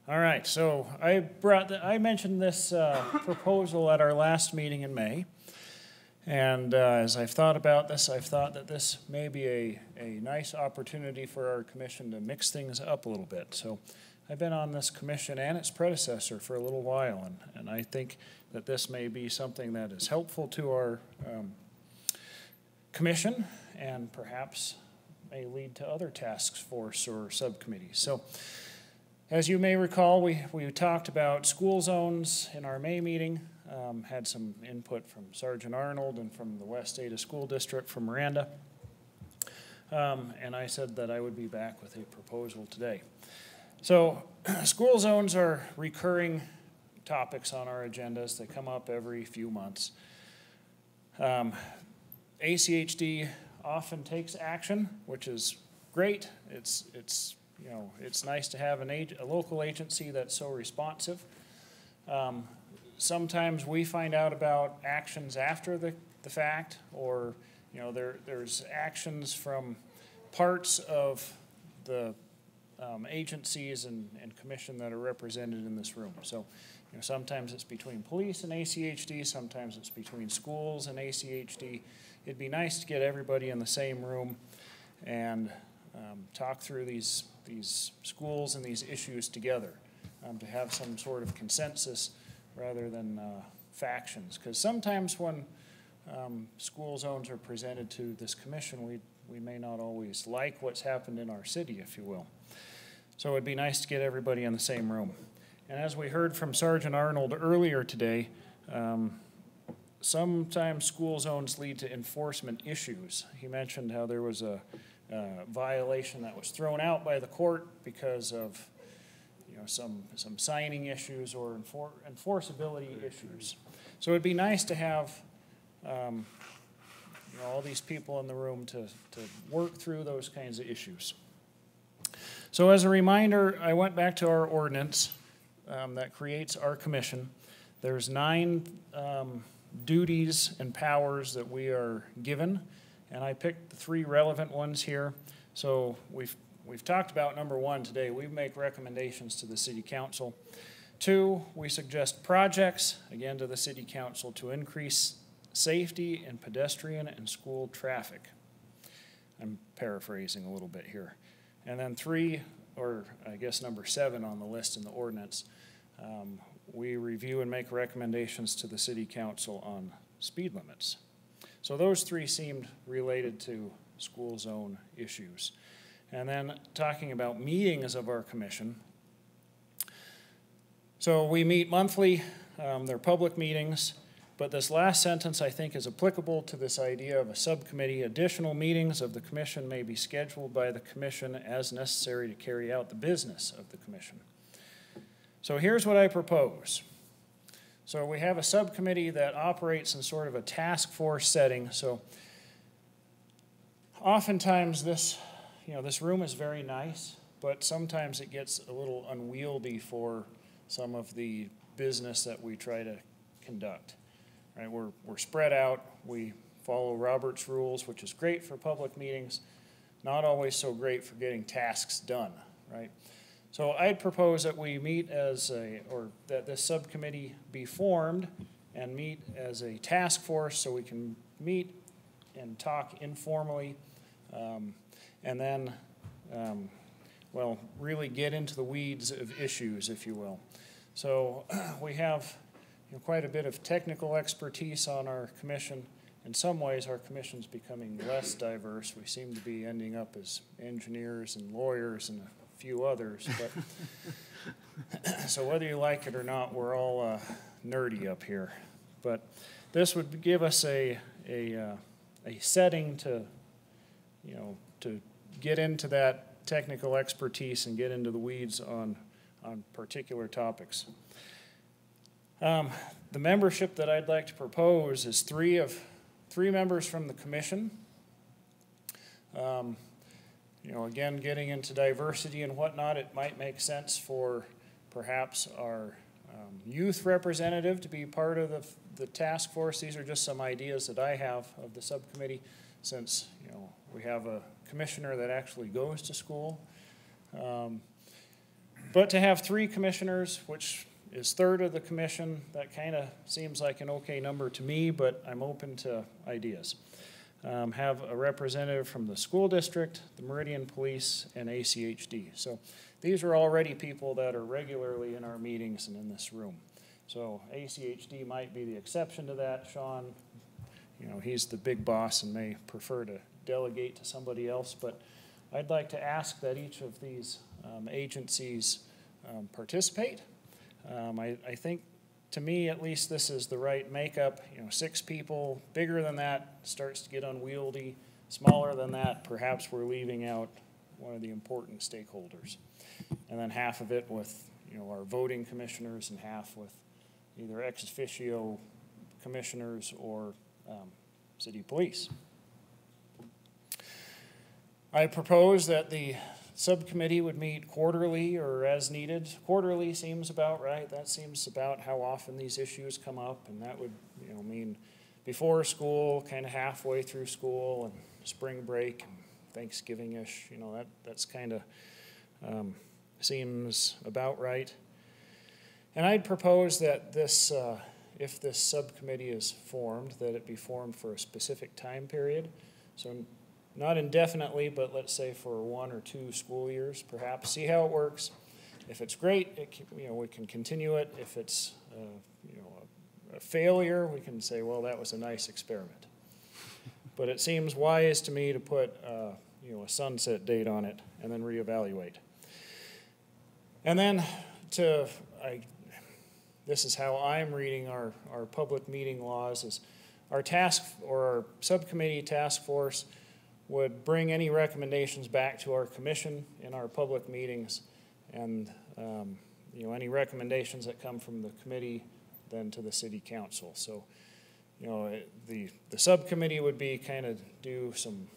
all right, so I mentioned this proposal at our last meeting in May. And as I've thought about this, I've thought that this may be a nice opportunity for our commission to mix things up a little bit. So I've been on this commission and its predecessor for a little while, and I think that this may be something that is helpful to our commission and perhaps may lead to other task force or subcommittees. So as you may recall, we talked about school zones in our May meeting. Had some input from Sergeant Arnold and from the West Ada School District from Miranda. And I said that I would be back with a proposal today. So school zones are recurring topics on our agendas. They come up every few months. ACHD often takes action, which is great. It's nice to have a local agency that's so responsive. Sometimes we find out about actions after the fact, or there's actions from parts of the agencies and commission that are represented in this room. So sometimes it's between police and ACHD, sometimes it's between schools and ACHD. It'd be nice to get everybody in the same room and talk through these schools and these issues together, to have some sort of consensus rather than factions. Because sometimes when school zones are presented to this commission, we may not always like what's happened in our city, if you will. So it'd be nice to get everybody in the same room. And as we heard from Sergeant Arnold earlier today, sometimes school zones lead to enforcement issues. He mentioned how there was a violation that was thrown out by the court because of some signing issues or enforceability issues. So it'd be nice to have all these people in the room to work through those kinds of issues. So as a reminder, I went back to our ordinance that creates our commission. There's 9 duties and powers that we are given, and I picked the 3 relevant ones here. So we've talked about number 1 today. We make recommendations to the city council. 2, we suggest projects, again to the city council, to increase safety in pedestrian and school traffic. I'm paraphrasing a little bit here. And then 3, or I guess number 7 on the list in the ordinance, we review and make recommendations to the city council on speed limits. So those 3 seemed related to school zone issues. And then talking about meetings of our commission. So we meet monthly, they're public meetings, but this last sentence I think is applicable to this idea of a subcommittee. Additional meetings of the commission may be scheduled by the commission as necessary to carry out the business of the commission. So here's what I propose. So we have a subcommittee that operates in sort of a task force setting. So oftentimes this room is very nice, but sometimes it gets a little unwieldy for some of the business that we try to conduct. Right? We're spread out. We follow Robert's rules, which is great for public meetings, not always so great for getting tasks done, right? So I'd propose that we meet that this subcommittee be formed and meet as a task force so we can meet and talk informally and then, really get into the weeds of issues, if you will. So we have quite a bit of technical expertise on our commission. In some ways, our commission's becoming less diverse. We seem to be ending up as engineers and lawyers and a few others. But so whether you like it or not, we're all nerdy up here. But this would give us a setting to get into that technical expertise and get into the weeds on particular topics. The membership that I'd like to propose is 3 members from the commission. Again, getting into diversity and whatnot, it might make sense for perhaps our youth representative to be part of the task force. These are just some ideas that I have of the subcommittee, since we have a commissioner that actually goes to school. But to have 3 commissioners, which is 1/3 of the commission, that kind of seems like an okay number to me, but I'm open to ideas. Have a representative from the school district, the Meridian Police, and ACHD. So these are already people that are regularly in our meetings and in this room. So ACHD might be the exception to that. Sean, he's the big boss and may prefer to delegate to somebody else, but I'd like to ask that each of these agencies participate. I think, to me at least, this is the right makeup. 6 people. Bigger than that starts to get unwieldy. Smaller than that, perhaps we're leaving out one of the important stakeholders. And then half of it with our voting commissioners and half with either ex officio commissioners or city police. I propose that the subcommittee would meet quarterly or as needed. Quarterly seems about right. That seems about how often these issues come up, and that would mean before school, kind of halfway through school, and spring break and Thanksgiving-ish. That's kind of seems about right. And I'd propose that this, if this subcommittee is formed, that it be formed for a specific time period. So not indefinitely, but let's say for 1 or 2 school years, perhaps. See how it works. If it's great, we can continue it. If it's a failure, we can say, well, that was a nice experiment. But it seems wise to me to put a sunset date on it and then reevaluate. And then this is how I'm reading our public meeting laws, is our our subcommittee task force would bring any recommendations back to our commission in our public meetings, and any recommendations that come from the committee then to the city council. So the subcommittee would be kind of do some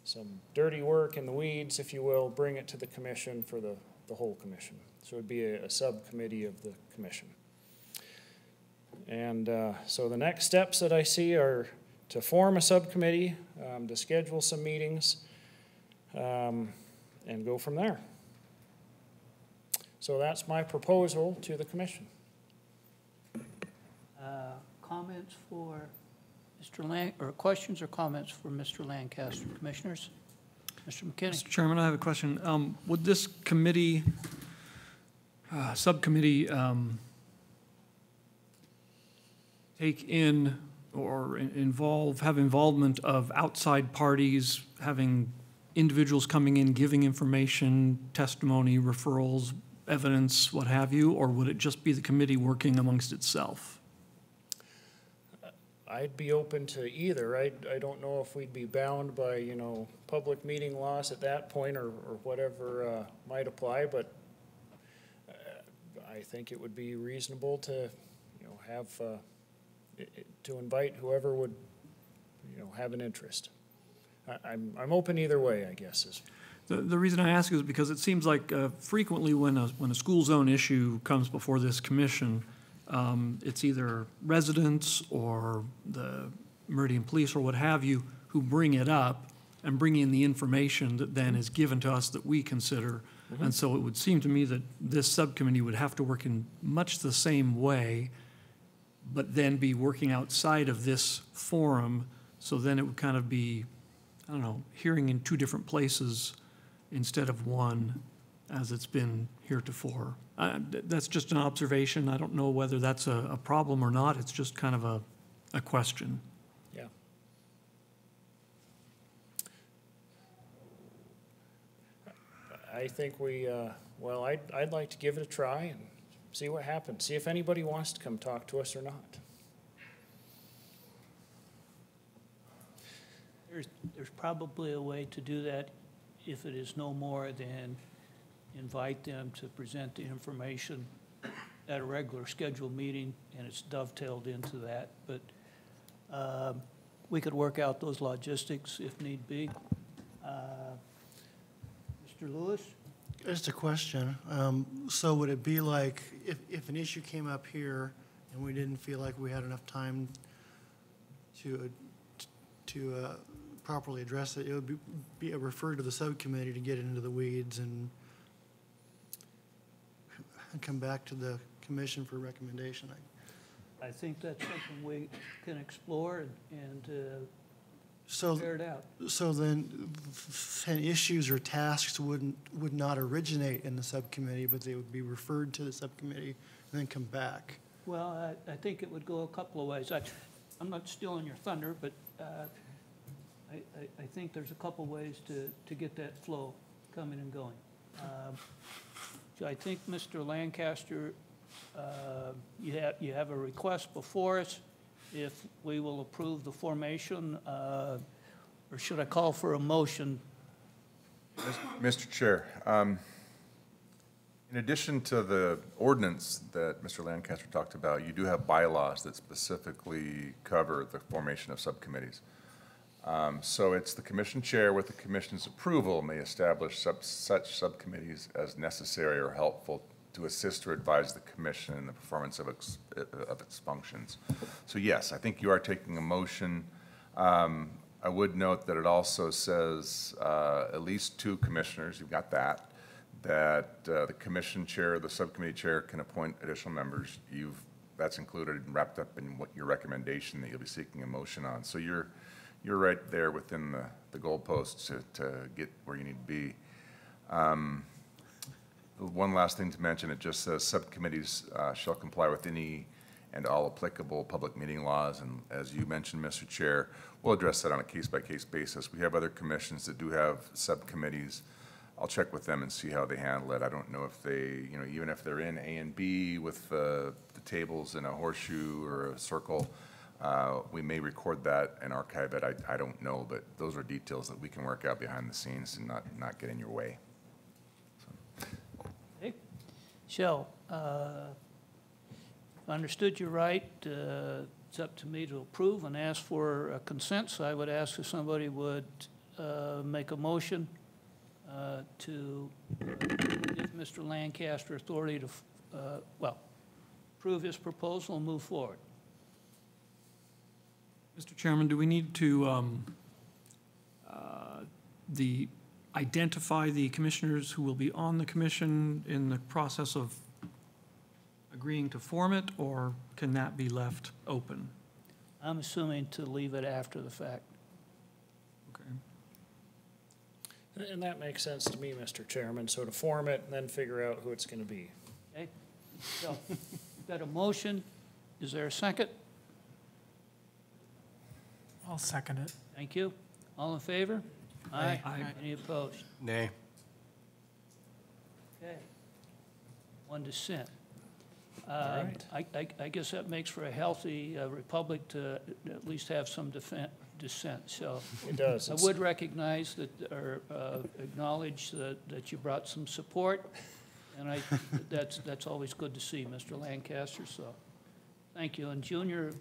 some dirty work in the weeds, if you will, bring it to the commission for the whole commission. So it would be a subcommittee of the commission. And so the next steps that I see are to form a subcommittee, to schedule some meetings, and go from there. So that's my proposal to the commission. Comments for Mr. or questions or comments for Mr. Lancaster, commissioners? Mr. McKinney. Mr. Chairman, I have a question. Would this committee, subcommittee, take in or have involvement of outside parties, having individuals coming in, giving information, testimony, referrals, evidence, what have you, or would it just be the committee working amongst itself? I'd be open to either. I don't know if we'd be bound by, you know, public meeting laws at that point or whatever might apply, but I think it would be reasonable to, you know, have, to invite whoever would, you know, have an interest. I'm open either way, I guess. Is the reason I ask is because it seems like frequently when a school zone issue comes before this commission, it's either residents or the Meridian Police or what have you who bring it up and bring in the information that then is given to us that we consider. Mm-hmm. And so it would seem to me that this subcommittee would have to work in much the same way, but then be working outside of this forum. So then it would kind of be, I don't know, hearing in two different places instead of one as it's been heretofore. That's just an observation. I don't know whether that's a problem or not. It's just kind of a question. Yeah. I think we, well, I'd like to give it a try and see what happens. See if anybody wants to come talk to us or not. There's probably a way to do that if it is no more than invite them to present the information at a regular scheduled meeting, and it's dovetailed into that. But we could work out those logistics if need be. Mr. Lewis? Just a question. So would it be like if an issue came up here and we didn't feel like we had enough time to properly address it, it would be referred to the subcommittee to get into the weeds and come back to the commission for recommendation? I think that's something we can explore and so figure it out. So then issues or tasks would not originate in the subcommittee, but they would be referred to the subcommittee and then come back. Well, I think it would go a couple of ways. I'm not stealing your thunder, but I think there's a couple ways to get that flow coming and going. So I think, Mr. Lancaster, you have a request before us. If we will approve the formation, or should I call for a motion? Mr. Chair, in addition to the ordinance that Mr. Lancaster talked about, you do have bylaws that specifically cover the formation of subcommittees. So it's the commission chair with the commission's approval may establish such subcommittees as necessary or helpful to assist or advise the commission in the performance of its functions. So yes, I think you are taking a motion. I would note that it also says at least 2 commissioners, you've got that the commission chair, the subcommittee chair can appoint additional members. That's included and wrapped up in what your recommendation that you'll be seeking a motion on. So you're right there within the goalposts to get where you need to be. One last thing to mention, it just says subcommittees shall comply with any and all applicable public meeting laws. And as you mentioned, Mr. Chair, we'll address that on a case-by-case basis. We have other commissions that do have subcommittees. I'll check with them and see how they handle it. I don't know if they, you know, even if they're in A and B with the tables in a horseshoe or a circle, we may record that and archive it. I don't know, but those are details that we can work out behind the scenes and not get in your way. So, if I understood you right, it's up to me to approve and ask for consent. So I would ask if somebody would make a motion to give Mr. Lancaster authority to, well, approve his proposal and move forward. Mr. Chairman, do we need to identify the commissioners who will be on the commission in the process of agreeing to form it, or can that be left open? I'm assuming to leave it after the fact. Okay. And that makes sense to me, Mr. Chairman, so to form it and then figure out who it's gonna be. Okay, so, got a motion, is there a second? I'll second it. Thank you. All in favor? Aye. Aye. Any opposed? Nay. Okay. One dissent. right. I guess that makes for a healthy republic to at least have some dissent, so. It does. I would recognize that, or acknowledge that you brought some support, and that's always good to see, Mr. Lancaster, so thank you. And Junior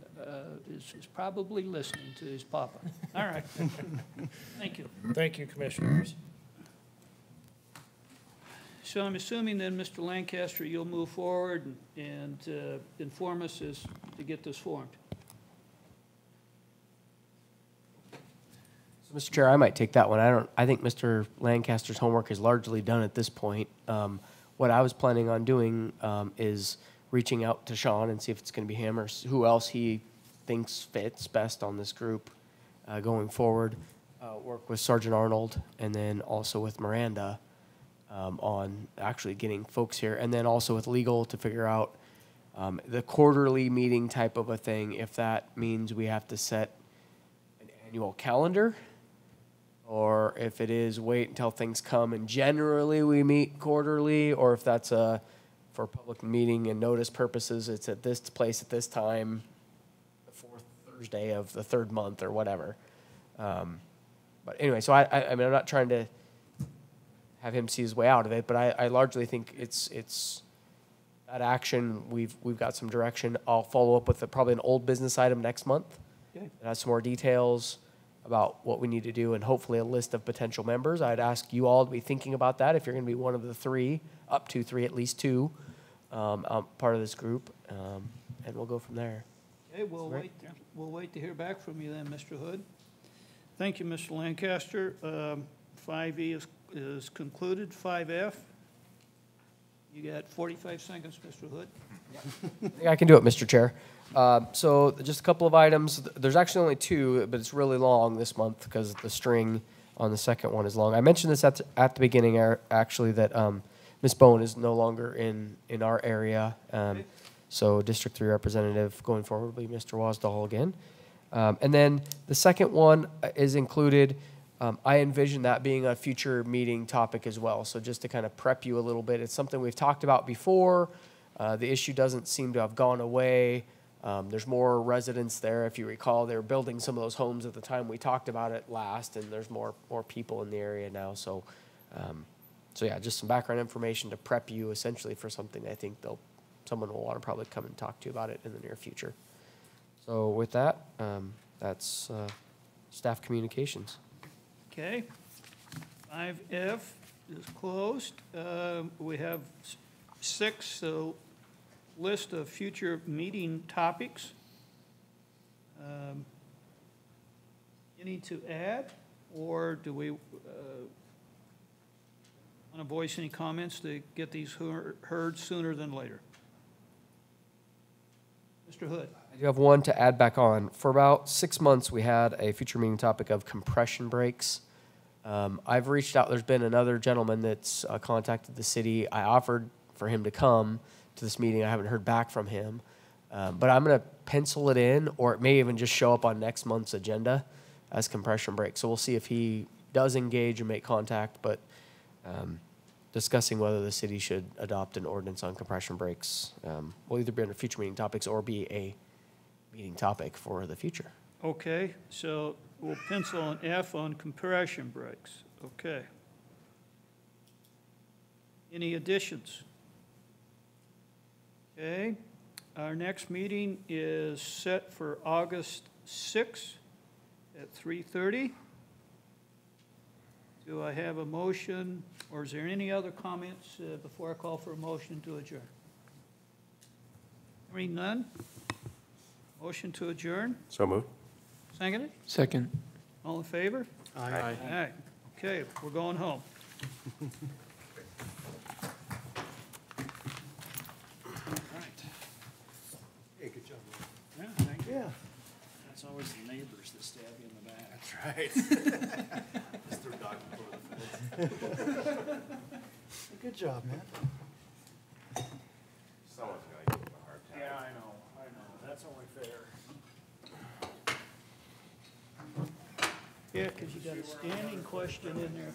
is probably listening to his papa. All right. Thank you. Thank you, commissioners. So I'm assuming then, Mr. Lancaster, you'll move forward and inform us as to get this formed. So, Mr. Chair, I might take that one. I think Mr. Lancaster's homework is largely done at this point. What I was planning on doing is reaching out to Sean and see if it's going to be him or who else he thinks fits best on this group going forward. Work with Sergeant Arnold and then also with Miranda on actually getting folks here, and then also with legal to figure out the quarterly meeting type of a thing, if that means we have to set an annual calendar, or if it is wait until things come and generally we meet quarterly, or if that's for public meeting and notice purposes, it's at this place at this time, the fourth Thursday of the third month or whatever. But anyway, so I mean, I'm not trying to have him see his way out of it, but I largely think it's that action. We've got some direction. I'll follow up with probably an old business item next month. Okay. That has some more details about what we need to do and hopefully a list of potential members. I'd ask you all to be thinking about that if you're going to be one of the three, up to three, at least two, part of this group, and we'll go from there. Okay, we'll wait to hear back from you then, Mr. Hood. Thank you, Mr. Lancaster. 5E is concluded. 5F, you got 45 seconds, Mr. Hood. I think I can do it, Mr. Chair. So just a couple of items. There's actually only two, but it's really long this month because the string on the second one is long. I mentioned this at the beginning, actually, that Ms. Bowen is no longer in our area. So District 3 representative going forward will be Mr. Wasdall again. And then the second one is included. I envision that being a future meeting topic as well. So just to kind of prep you a little bit, it's something we've talked about before. The issue doesn't seem to have gone away. There's more residents there. If you recall, they were building some of those homes at the time we talked about it last, and there's more people in the area now. So, so yeah, just some background information to prep you essentially for something I think someone will want to probably come and talk to you about it in the near future. So with that, that's staff communications. Okay. 5F is closed. We have 6, so list of future meeting topics. Any to add, or do we want to voice any comments to get these heard sooner than later? Mr. Hood. I do have one to add back on. For about 6 months, we had a future meeting topic of compression breaks. I've reached out. There's been another gentleman that's contacted the city. I offered for him to come to this meeting. I haven't heard back from him. But I'm going to pencil it in, or it may even just show up on next month's agenda as compression breaks. So we'll see if he does engage and make contact, but discussing whether the city should adopt an ordinance on compression breaks will either be under future meeting topics or be a meeting topic for the future. Okay, so we'll pencil an F on compression breaks. Okay. Any additions? Okay. Our next meeting is set for August 6th at 3:30. Do I have a motion, or is there any other comments before I call for a motion to adjourn? Hearing none? Motion to adjourn? So moved. Seconded? Second. All in favor? Aye. All right. Okay, we're going home. Hey, good job. Yeah, thank you. Yeah. That's always the neighbors that stab you in the back. That's right. Just throw dog before the fence. Good job, man. Someone's gonna give him a hard time. Yeah, I know, that's only fair. Yeah, because you got a standing question in there.